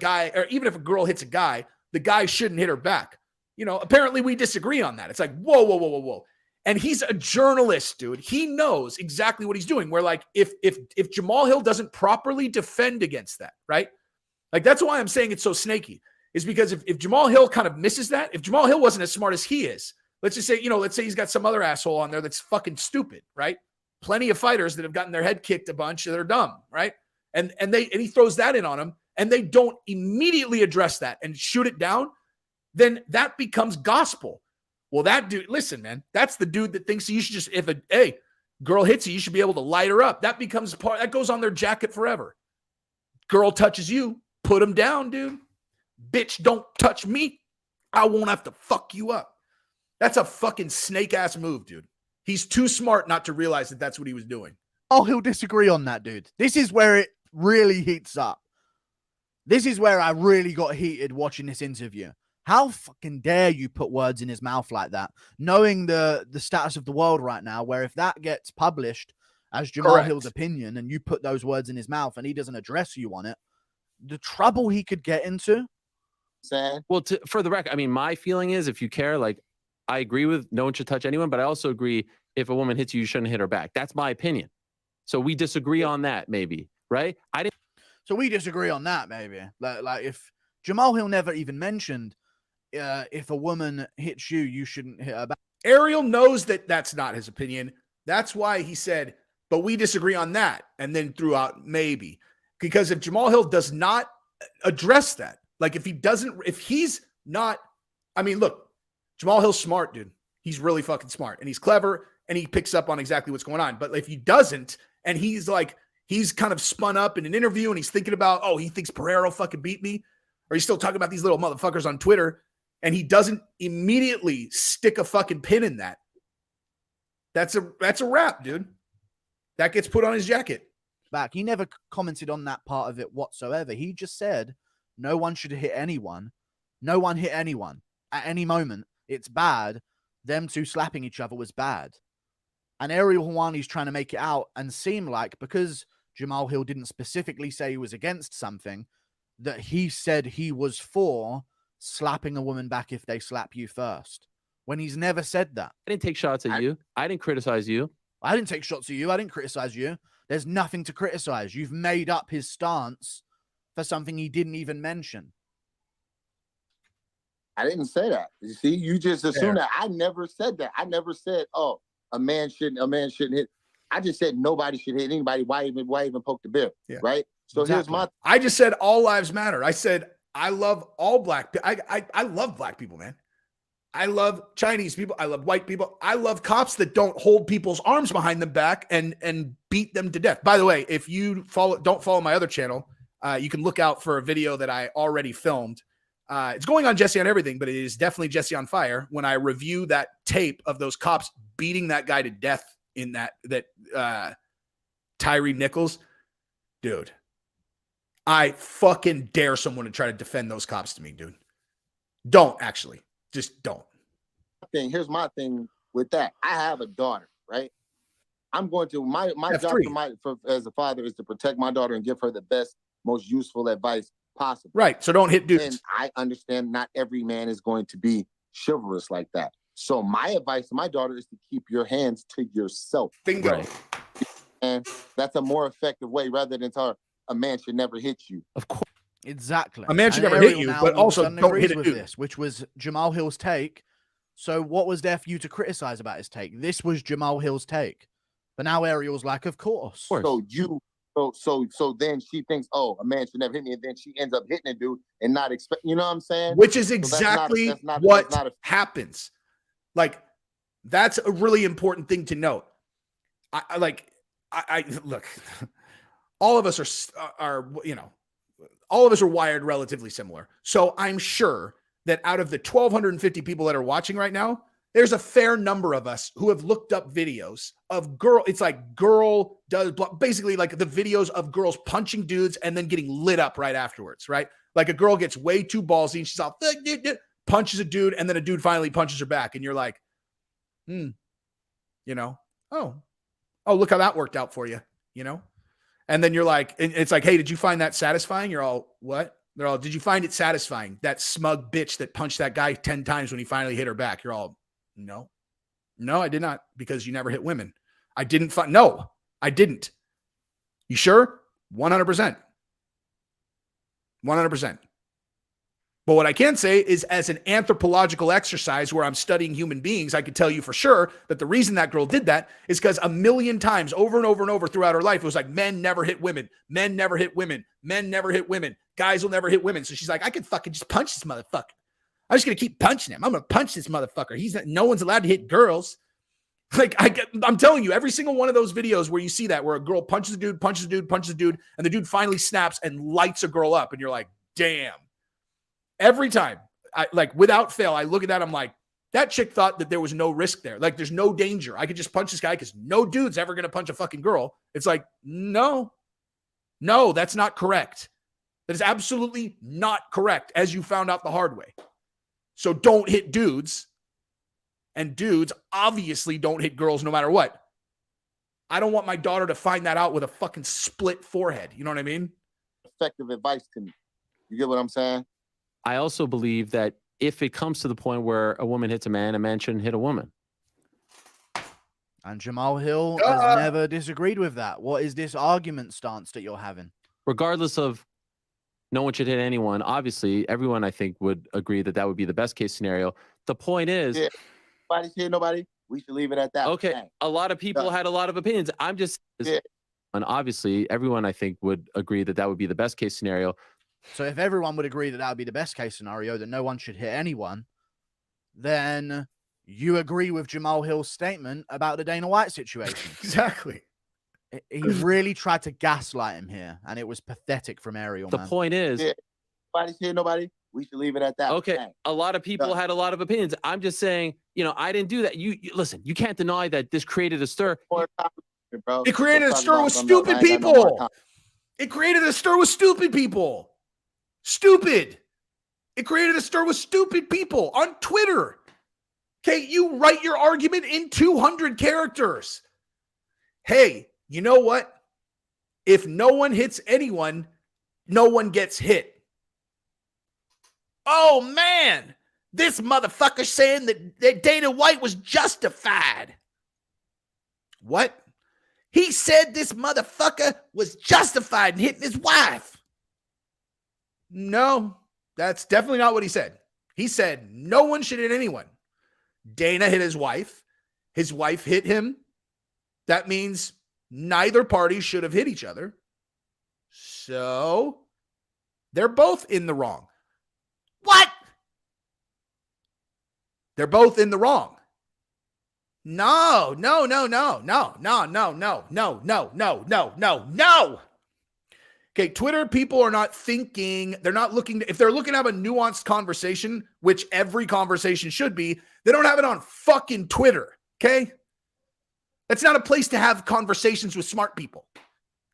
girl hits a guy, the guy shouldn't hit her back. Apparently we disagree on that. It's like, whoa. And he's a journalist, dude. He knows exactly what he's doing. Where if Jamahal Hill doesn't properly defend against that, right? That's why I'm saying it's so snaky, is because if Jamahal Hill kind of misses that, if Jamahal Hill wasn't as smart as he is, let's just say, let's say he's got some other asshole on there that's fucking stupid, right? Plenty of fighters that have gotten their head kicked a bunch that are dumb, right? And he throws that in on them, and they don't immediately address that and shoot it down, then that becomes gospel. Well, that dude, listen, man, that's the dude that thinks you should just, if a girl hits you should be able to light her up. That becomes that goes on their jacket forever. Girl touches you, put him down, dude. Bitch, don't touch me. I won't have to fuck you up. That's a fucking snake ass move, dude. He's too smart not to realize that that's what he was doing. Oh, he'll disagree on that, dude. This is where it really heats up. This is where I really got heated watching this interview. How fucking dare you put words in his mouth like that, knowing the status of the world right now, where if that gets published as Jamahal Hill's opinion and you put those words in his mouth and he doesn't address you on it, the trouble he could get into. Well, for the record, I mean, my feeling is if you care, I agree with no one should touch anyone, but I also agree if a woman hits you, you shouldn't hit her back. That's my opinion. So we disagree on that, maybe, right? So we disagree on that, maybe. Like if Jamahal Hill never even mentioned if a woman hits you, you shouldn't hit her back. Ariel knows that that's not his opinion. That's why he said, but we disagree on that. And then threw out maybe. Because if Jamahal Hill does not address that, if he's not, I mean, look, Jamahal Hill's smart, dude. He's really fucking smart and he's clever and he picks up on exactly what's going on. But if he doesn't, and he's kind of spun up in an interview and he's thinking about, he thinks Pereira fucking beat me, or he's still talking about these little motherfuckers on Twitter, and he doesn't immediately stick a fucking pin in that, that's a wrap, dude. That gets put on his jacket. Back. He never commented on that part of it whatsoever. He just said no one should hit anyone. No one hit anyone at any moment. It's bad. Them two slapping each other was bad. And Ariel Helwani's trying to make it out and seem like, because Jamahal Hill didn't specifically say he was against something, that he said he was for slapping a woman back if they slap you first, when he's never said that. I didn't take shots at you. I didn't criticize you. I didn't take shots at you. I didn't criticize you. There's nothing to criticize. You've made up his stance for something he didn't even mention. I didn't say that. You see, you just assume that. I never said that. I never said, a man shouldn't hit. I just said nobody should hit anybody. Why even poke the bear? Yeah. Right? So Here's my... I just said all lives matter. I said I love all black people. I love black people, man. I love Chinese people. I love white people. I love cops that don't hold people's arms behind them back and beat them to death. By the way, if you don't follow my other channel, you can look out for a video that I already filmed. It's going on Jesse on Everything, but it is definitely Jesse on Fire when I review that tape of those cops beating that guy to death in that Tyree Nichols. Dude, I fucking dare someone to try to defend those cops to me, dude. Don't actually. Just don't. Here's my thing with that. I have a daughter, right? I'm going to my job as a father is to protect my daughter and give her the best, most useful advice possible. Right. So don't hit dudes. And I understand not every man is going to be chivalrous like that. So my advice to my daughter is to keep your hands to yourself. Bingo. Right. And that's a more effective way rather than tell her a man should never hit you. Of course. Exactly. A man should never hit you, but also don't hit a dude. This, which was Jamahal Hill's take. So what was there for you to criticize about his take? This was Jamahal Hill's take. But now Ariel's like, of course. So then she thinks, a man should never hit me, and then she ends up hitting a dude and not expect. You know what I'm saying? Which is exactly what happens. Like, that's a really important thing to note. I look. all of us are, you know, all of us are wired relatively similar. So I'm sure that out of the 1,250 people that are watching right now, there's a fair number of us who have looked up videos of it's like girl does, basically like the videos of girls punching dudes and then getting lit up right afterwards, right? Like a girl gets way too ballsy and she's all, punches a dude, and then a dude finally punches her back. And you're like, you know, oh, look how that worked out for you, you know? And then you're like, and it's like, hey, did you find that satisfying? You're all, what? They're all, did you find it satisfying? That smug bitch that punched that guy 10 times when he finally hit her back. You're all, no, I did not, because you never hit women. I didn't find, no, I didn't. You sure? 100%. 100%. But what I can say is, as an anthropological exercise where I'm studying human beings, I could tell you for sure that the reason that girl did that is because a million times over and over and over throughout her life, it was like, men never hit women. Men never hit women. Men never hit women. Guys will never hit women. So she's like, I could fucking just punch this motherfucker. I'm just going to keep punching him. I'm going to punch this motherfucker. No one's allowed to hit girls. Like, I'm telling you, every single one of those videos where you see that, where a girl punches a dude, and the dude finally snaps and lights a girl up. And you're like, damn. Every time, without fail, I look at that. I'm like, that chick thought that there was no risk there. Like, there's no danger. I could just punch this guy because no dude's ever going to punch a fucking girl. It's like, no, that's not correct. That is absolutely not correct, as you found out the hard way. So don't hit dudes. And dudes obviously don't hit girls no matter what. I don't want my daughter to find that out with a fucking split forehead. You know what I mean? Effective advice to me. You get what I'm saying? I also believe that if it comes to the point where a woman hits a man shouldn't hit a woman. And Jamahal Hill has never disagreed with that. What is this argument stance that you're having? Regardless of no one should hit anyone, obviously, everyone, I think, would agree that that would be the best case scenario. The point is... Yeah. Nobody's hit nobody. We should leave it at that. Okay, a lot of people had a lot of opinions. I'm just... Yeah. And obviously, everyone, I think, would agree that that would be the best case scenario. So if everyone would agree that that would be the best case scenario, that no one should hit anyone, then you agree with Jamahal Hill's statement about the Dana White situation. Exactly. He really tried to gaslight him here, and it was pathetic from Ariel. The point is... Yeah. Nobody's hit nobody. We should leave it at that. Okay, a lot of people had a lot of opinions. I'm just saying, you know, I didn't do that. You listen, you can't deny that this created a stir. It created a stir with stupid people. It created a stir with stupid people. Stupid. It created a stir with stupid people on Twitter. Okay, you write your argument in 200 characters. Hey, you know what? If no one hits anyone, no one gets hit. Oh, man, this motherfucker saying that Dana White was justified. What? He said this motherfucker was justified in hitting his wife. No, that's definitely not what he said. He said no one should hit anyone. Dana hit his wife. His wife hit him. That means neither party should have hit each other. So they're both in the wrong. What? They're both in the wrong. No. Okay, Twitter people are not thinking, they're not looking, if they're looking to have a nuanced conversation, which every conversation should be, they don't have it on fucking Twitter, okay? That's not a place to have conversations with smart people.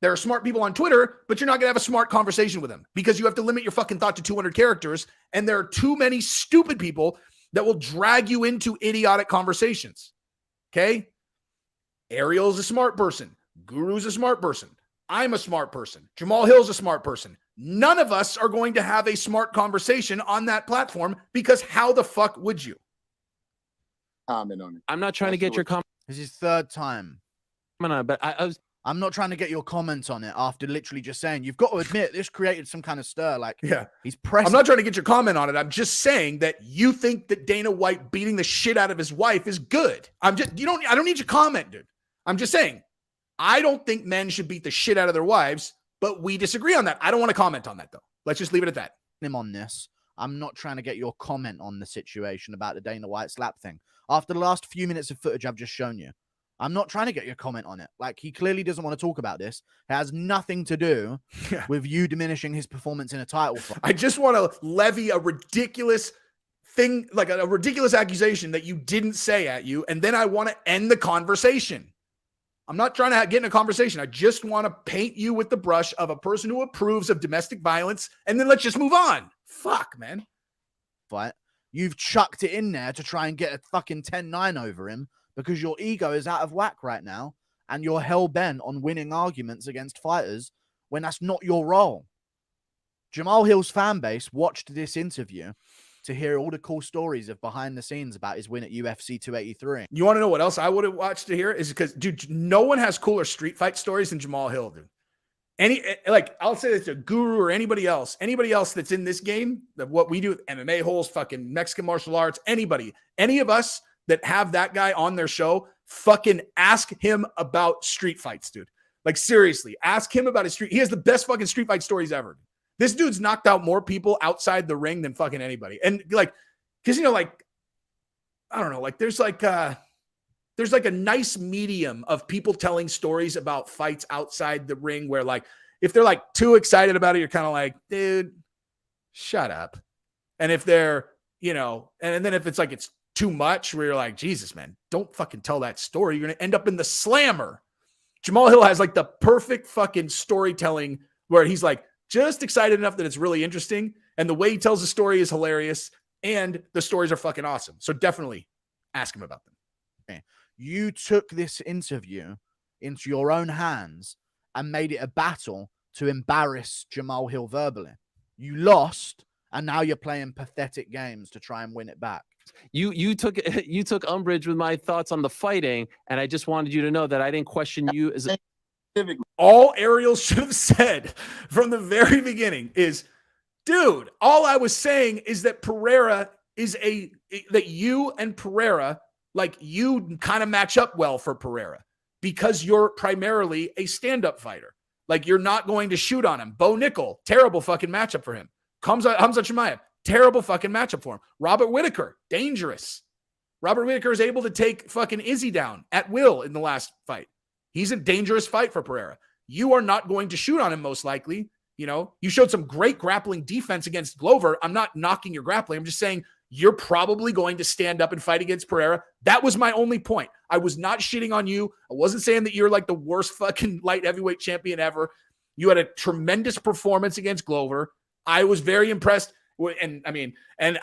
There are smart people on Twitter, but you're not going to have a smart conversation with them because you have to limit your fucking thought to 200 characters. And there are too many stupid people that will drag you into idiotic conversations. Okay? Ariel's a smart person. Guru's a smart person. I'm a smart person. Jamahal Hill's a smart person. None of us are going to have a smart conversation on that platform because how the fuck would you? Comment on it. I'm not trying to get your comment. This is third time. But I'm not trying to get your comments on it after literally just saying, you've got to admit this created some kind of stir. Like, yeah, he's pressing. I'm not trying to get your comment on it. I'm just saying that you think that Dana White beating the shit out of his wife is good. I don't need your comment, dude. I'm just saying, I don't think men should beat the shit out of their wives, but we disagree on that. I don't want to comment on that though. Let's just leave it at that. Him on this. I'm not trying to get your comment on the situation about the Dana White slap thing. After the last few minutes of footage I've just shown you, I'm not trying to get your comment on it. Like, he clearly doesn't want to talk about this. It has nothing to do with you diminishing his performance in a title fight. I just want to levy a ridiculous thing, like a ridiculous accusation that you didn't say at you, and then I want to end the conversation. I'm not trying to get in a conversation. I just want to paint you with the brush of a person who approves of domestic violence, and then let's just move on. Fuck, man. Fight. You've chucked it in there to try and get a fucking 10-9 over him because your ego is out of whack right now, and you're hell-bent on winning arguments against fighters when that's not your role. Jamahal Hill's fan base watched this interview to hear all the cool stories of behind the scenes about his win at UFC 283. You want to know what else I would have watched to hear? Is because, dude, no one has cooler street fight stories than Jamahal Hill, dude. I'll say this to Guru or anybody else that's in this game, that what we do with MMA holes, fucking Mexican martial arts, anybody, any of us that have that guy on their show, fucking ask him about street fights, dude. Like, seriously, ask him about his street. He has the best fucking street fight stories ever. This dude's knocked out more people outside the ring than fucking anybody. And like, because, you know, like, I don't know, like there's like a nice medium of people telling stories about fights outside the ring where, like, if they're like too excited about it, you're kind of like, dude, shut up. And if they're, you know, and then if it's like it's too much where you're like, Jesus, man, don't fucking tell that story. You're going to end up in the slammer. Jamahal Hill has like the perfect fucking storytelling where he's like just excited enough that it's really interesting. And the way he tells the story is hilarious. And the stories are fucking awesome. So definitely ask him about them. Okay. You took this interview into your own hands and made it a battle to embarrass Jamahal Hill verbally. You lost, and now you're playing pathetic games to try and win it back. You took umbrage with my thoughts on the fighting, and I just wanted you to know that I didn't question you as all Ariel should have said from the very beginning is, dude, all I was saying is that Pereira is that you and Pereira, like, you kind of match up well for Pereira because you're primarily a stand-up fighter. Like, you're not going to shoot on him. Bo Nickel, terrible fucking matchup for him. Hamza Chimaev, terrible fucking matchup for him. Robert Whitaker, dangerous. Robert Whitaker is able to take fucking Izzy down at will in the last fight. He's a dangerous fight for Pereira. You are not going to shoot on him, most likely. You know, you showed some great grappling defense against Glover. I'm not knocking your grappling. I'm just saying you're probably going to stand up and fight against Pereira. That was my only point. I was not shitting on you. I wasn't saying that you're like the worst fucking light heavyweight champion ever. You had a tremendous performance against Glover. I was very impressed. And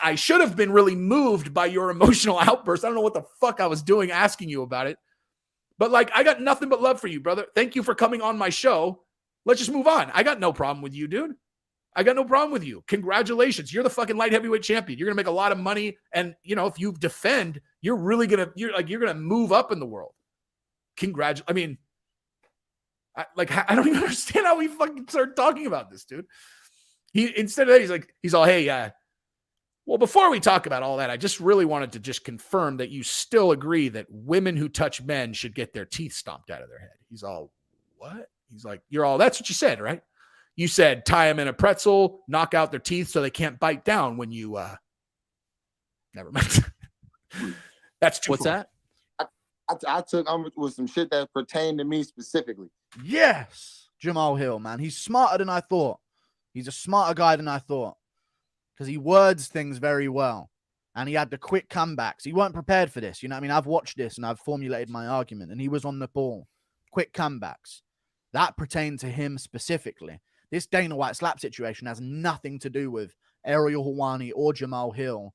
I should have been really moved by your emotional outburst. I don't know what the fuck I was doing asking you about it. But like, I got nothing but love for you, brother. Thank you for coming on my show. Let's just move on. I got no problem with you, dude. I got no problem with you. Congratulations. You're the fucking light heavyweight champion. You're going to make a lot of money. And, you know, if you defend, you're really going to, you're going to move up in the world. I don't even understand how we fucking started talking about this, dude. Instead of that, he's all, hey, well, before we talk about all that, I just really wanted to just confirm that you still agree that women who touch men should get their teeth stomped out of their head. He's all, what? He's like, that's what you said, right? You said tie them in a pretzel, knock out their teeth so they can't bite down when you, never mind. That's too What's far. that? I took with some shit that pertained to me specifically. Yes, Jamahal Hill, man. He's smarter than I thought. He's a smarter guy than I thought because he words things very well. And he had the quick comebacks. He weren't prepared for this. You know what I mean? I've watched this and I've formulated my argument and he was on the ball. Quick comebacks. That pertained to him specifically. This Dana White slap situation has nothing to do with Ariel Helwani or Jamahal Hill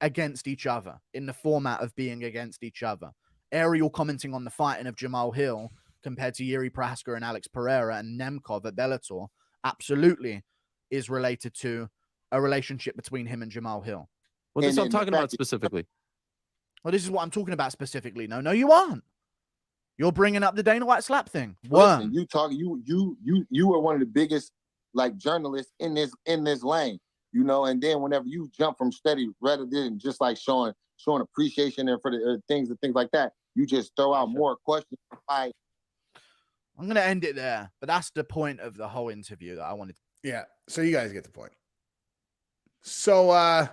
against each other in the format of being against each other. Ariel commenting on the fighting of Jamahal Hill compared to Yuri Prohaska and Alex Pereira and Nemkov at Bellator absolutely is related to a relationship between him and Jamahal Hill. Well, this is what I'm And talking in about fact- specifically. Well, this is what I'm talking about specifically. No, you aren't. You're bringing up the Dana White slap thing. Listen, you were one of the biggest like journalists in this lane, you know. And then whenever you jump from steady rather than just like showing appreciation and for the things and things like that, you just throw out more questions. I'm going to end it there, but that's the point of the whole interview that I wanted. Yeah. So you guys get the point. So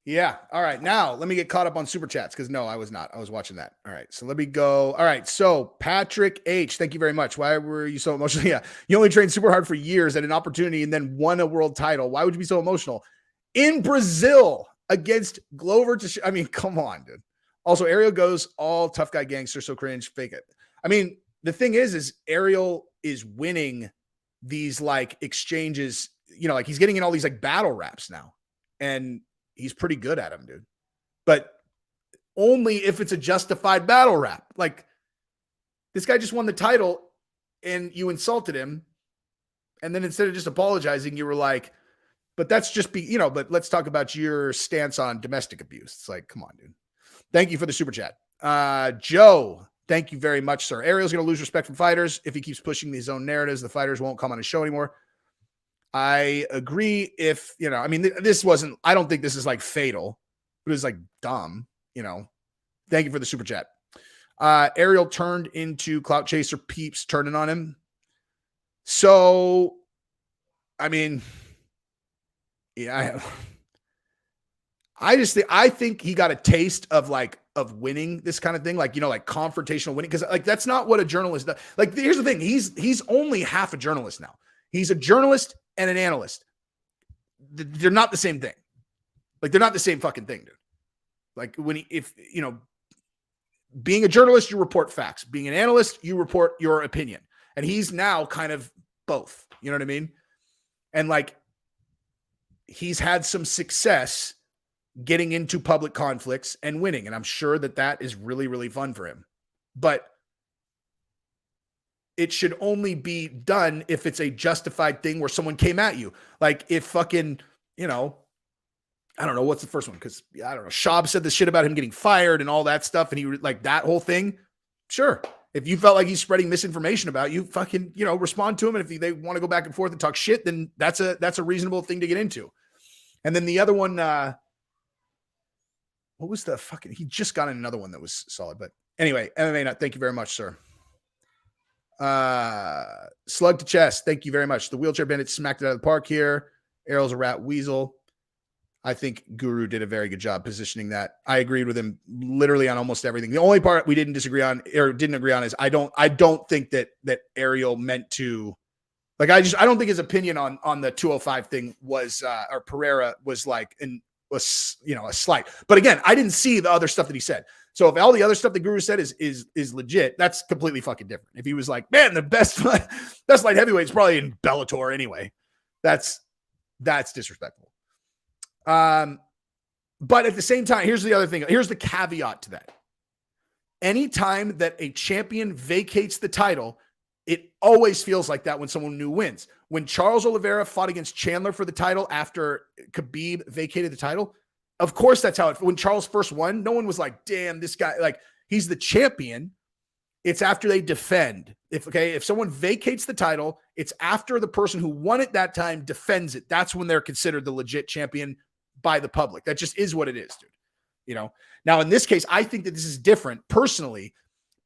Yeah. All right. Now let me get caught up on super chats because no, I was not. I was watching that. All right. So let me go. All right. So Patrick H, thank you very much. Why were you so emotional? Yeah. You only trained super hard for years at an opportunity and then won a world title. Why would you be so emotional? In Brazil against Glover. I mean, come on, dude. Also, Ariel goes all tough guy gangster. So cringe. Fake it. I mean, the thing is Ariel is winning these like exchanges, you know, like he's getting in all these like battle raps now. And he's pretty good at them, dude. But only if it's a justified battle rap. Like this guy just won the title and you insulted him. And then instead of just apologizing, you were like, but that's just but let's talk about your stance on domestic abuse. It's like, come on, dude. Thank you for the super chat. Joe, thank you very much, sir. Ariel's going to lose respect from fighters. If he keeps pushing his own narratives, the fighters won't come on his show anymore. I agree if, I mean, I don't think this is like fatal, but it's like dumb, Thank you for the super chat. Ariel turned into clout chaser peeps turning on him. So, I mean, yeah, I think he got a taste of winning this kind of thing. Like, like confrontational winning. Cause like, that's not what a journalist does. Like, here's the thing. He's only half a journalist now. He's a journalist and an analyst. They're not the same thing. Like, they're not the same fucking thing, dude. Like being a journalist, you report facts. Being an analyst, you report your opinion. And he's now kind of both. You know what I mean? And like, he's had some success getting into public conflicts and winning. And I'm sure that is really, really fun for him. But it should only be done if it's a justified thing where someone came at you. Like if fucking, I don't know, what's the first one? Because I don't know, Schaub said this shit about him getting fired and all that stuff. And he like that whole thing. Sure. If you felt like he's spreading misinformation about you, fucking, respond to him. And if they want to go back and forth and talk shit, then that's a reasonable thing to get into. And then the other one, what was the fucking, he just got in another one that was solid, but anyway, MMA Nut, thank you very much, sir. Slug to chest, thank you very much. The wheelchair bandit smacked it out of the park here. Ariel's a rat weasel. I think Guru did a very good job positioning that. I agreed with him literally on almost everything. The only part we didn't disagree on or didn't agree on is I don't think that Ariel meant to, like, I don't think his opinion on the 205 thing was, or Pereira was like, a slight. But again, I didn't see the other stuff that he said. So if all the other stuff the Guru said is legit, that's completely fucking different. If he was like, man, the best light heavyweight is probably in Bellator anyway, that's disrespectful. But at the same time, here's the other thing. Here's the caveat to that. Anytime that a champion vacates the title, it always feels like that when someone new wins. When Charles Oliveira fought against Chandler for the title after Khabib vacated the title, of course that's how when Charles first won, no one was like, damn, this guy, like, he's the champion. It's after they defend. If someone vacates the title, it's after the person who won it that time defends it. That's when they're considered the legit champion by the public. That just is what it is, dude. Now in this case, I think that this is different personally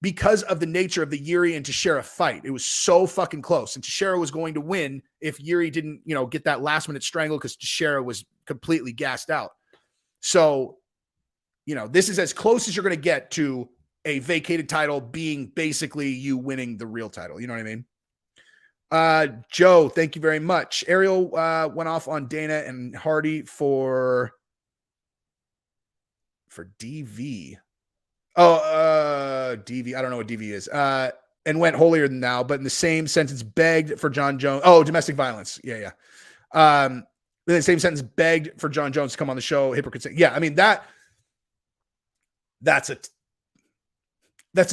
because of the nature of the Yuri and Teixeira fight. It was so fucking close. And Teixeira was going to win if Yuri didn't, get that last minute strangle because Teixeira was completely gassed out. So, this is as close as you're going to get to a vacated title being basically you winning the real title. You know what I mean? Joe, thank you very much. Ariel went off on Dana and Hardy for DV. DV. I don't know what DV is. And went holier than thou, but in the same sentence begged for Jon Jones. Oh, domestic violence. Yeah. In the same sentence begged for Jon Jones to come on the show. Hypocrites. Yeah. I mean, that's a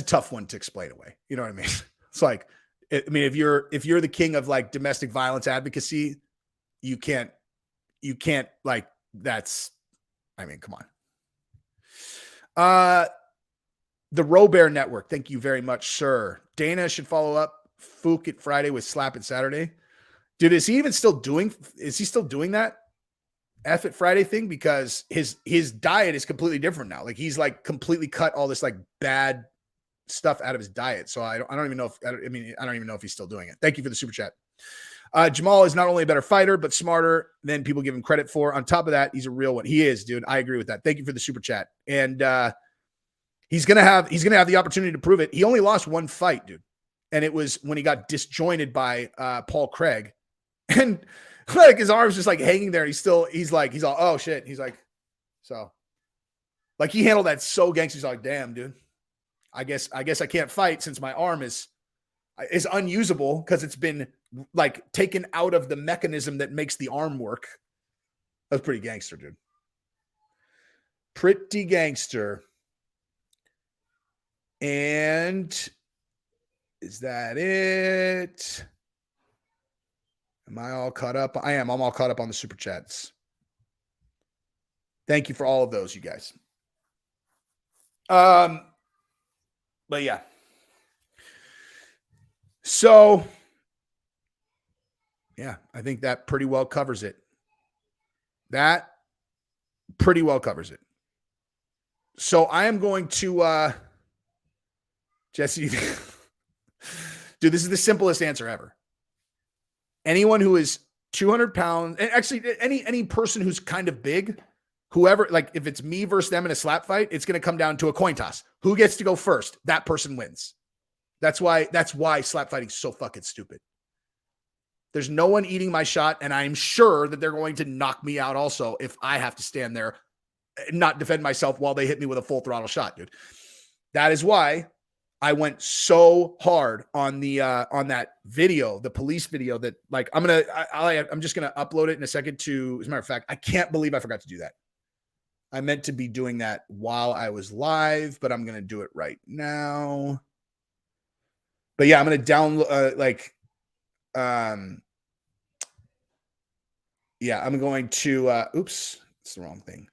tough one to explain away. You know what I mean? It's like, I mean, if you're the king of like domestic violence advocacy, you can't like, I mean, come on. The Robert Network. Thank you very much, sir. Dana should follow up Fook at Friday with Slap at Saturday. Dude, is he still doing that F at Friday thing? Because his diet is completely different now. Like he's like completely cut all this like bad stuff out of his diet. So I don't even know if he's still doing it. Thank you for the super chat. Jamahal is not only a better fighter, but smarter than people give him credit for. On top of that, he's a real one. He is, dude. I agree with that. Thank you for the super chat. And he's gonna have the opportunity to prove it. He only lost one fight, dude, and it was when he got disjointed by Paul Craig, and like his arms just like hanging there. He's all, oh shit. He's like, so like he handled that so gangster. He's like, damn, dude. I guess I can't fight since my arm is unusable because it's been like taken out of the mechanism that makes the arm work. That's pretty gangster, dude. Pretty gangster. And is that it? Am I all caught up? I am. I'm all caught up on the super chats. Thank you for all of those, you guys. But yeah. So, yeah, I think that pretty well covers it. That pretty well covers it. So I am going to, Jesse, dude, this is the simplest answer ever. Anyone who is 200 pounds, and actually any person who's kind of big, whoever, like if it's me versus them in a slap fight, it's going to come down to a coin toss. Who gets to go first? That person wins. That's why slap fighting is so fucking stupid. There's no one eating my shot, and I'm sure that they're going to knock me out also if I have to stand there and not defend myself while they hit me with a full throttle shot, dude. That is why I went so hard on the on that video, the police video that like I'm just gonna upload it in a second to, as a matter of fact, I can't believe I forgot to do that. I meant to be doing that while I was live, but I'm gonna do it right now. But yeah, I'm going to download, yeah, I'm going to, oops, it's the wrong thing.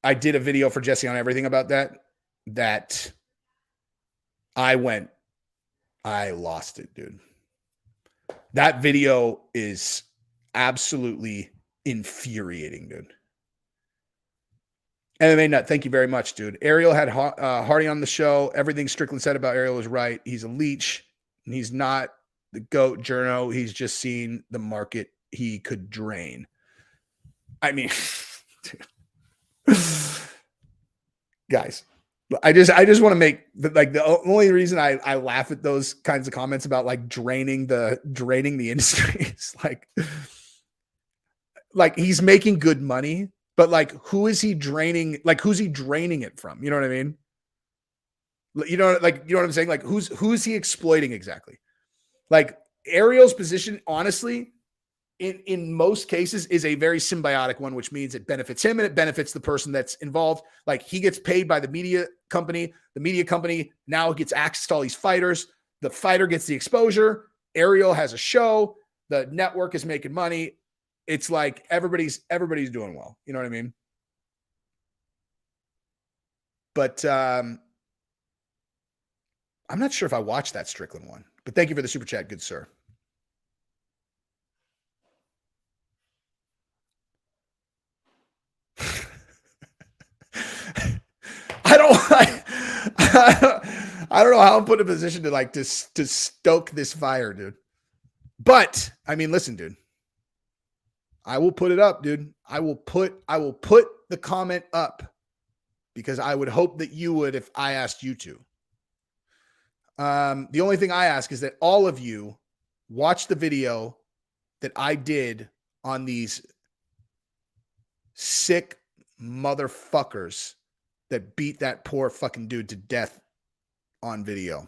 I did a video for Jesse on everything about that I lost it, dude. That video is absolutely infuriating, dude. MMA Nut, thank you very much, dude. Ariel had Hardy on the show. Everything Strickland said about Ariel was right. He's a leech, and he's not the GOAT journo. He's just seen the market he could drain. I mean, guys, I just want to make the only reason I laugh at those kinds of comments about like draining the industry is like he's making good money. But like, who is he draining? Like, who's he draining it from? You know what I mean? You know what I'm saying? Like, who's he exploiting exactly? Like Ariel's position, honestly, in most cases is a very symbiotic one, which means it benefits him and it benefits the person that's involved. Like he gets paid by the media company. The media company now gets access to all these fighters. The fighter gets the exposure. Ariel has a show. The network is making money. It's like everybody's doing well. You know what I mean? But I'm not sure if I watched that Strickland one. But thank you for the super chat, good sir. I don't know how I'm put in a position to like to stoke this fire, dude. But I mean, listen, dude. I will put it up, dude. I will put the comment up because I would hope that you would if I asked you to. The only thing I ask is that all of you watch the video that I did on these sick motherfuckers that beat that poor fucking dude to death on video.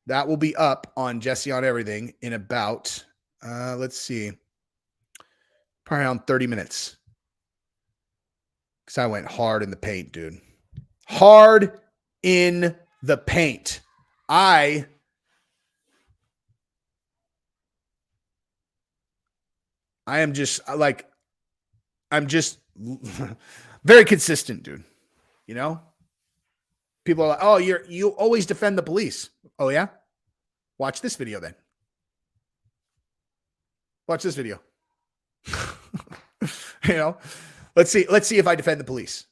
That will be up on Jesse on Everything in about, let's see, probably around 30 minutes. Because I went hard in the paint, dude. Hard in the paint. I'm just very consistent, dude. You know? People are like, oh, you always defend the police. Oh, yeah? Watch this video then. Watch this video. You know? Let's see if I defend the police.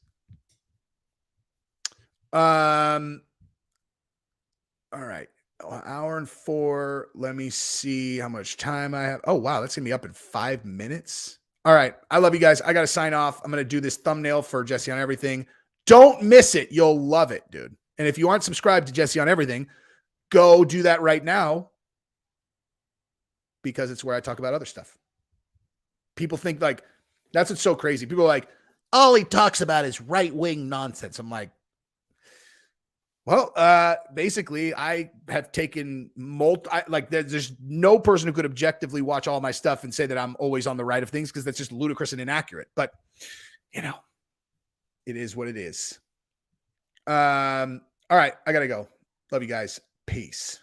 All right. An hour and 4. Let me see how much time I have. Oh, wow. That's going to be up in 5 minutes. All right. I love you guys. I got to sign off. I'm going to do this thumbnail for Jesse on Everything. Don't miss it. You'll love it, dude. And if you aren't subscribed to Jesse on Everything, go do that right now, because it's where I talk about other stuff. People think like, that's what's so crazy. People are like, all he talks about is right-wing nonsense. I'm like, well, basically, I have taken there's no person who could objectively watch all my stuff and say that I'm always on the right of things, because that's just ludicrous and inaccurate. But, you know, it is what it is. All right, I got to go. Love you guys. Peace.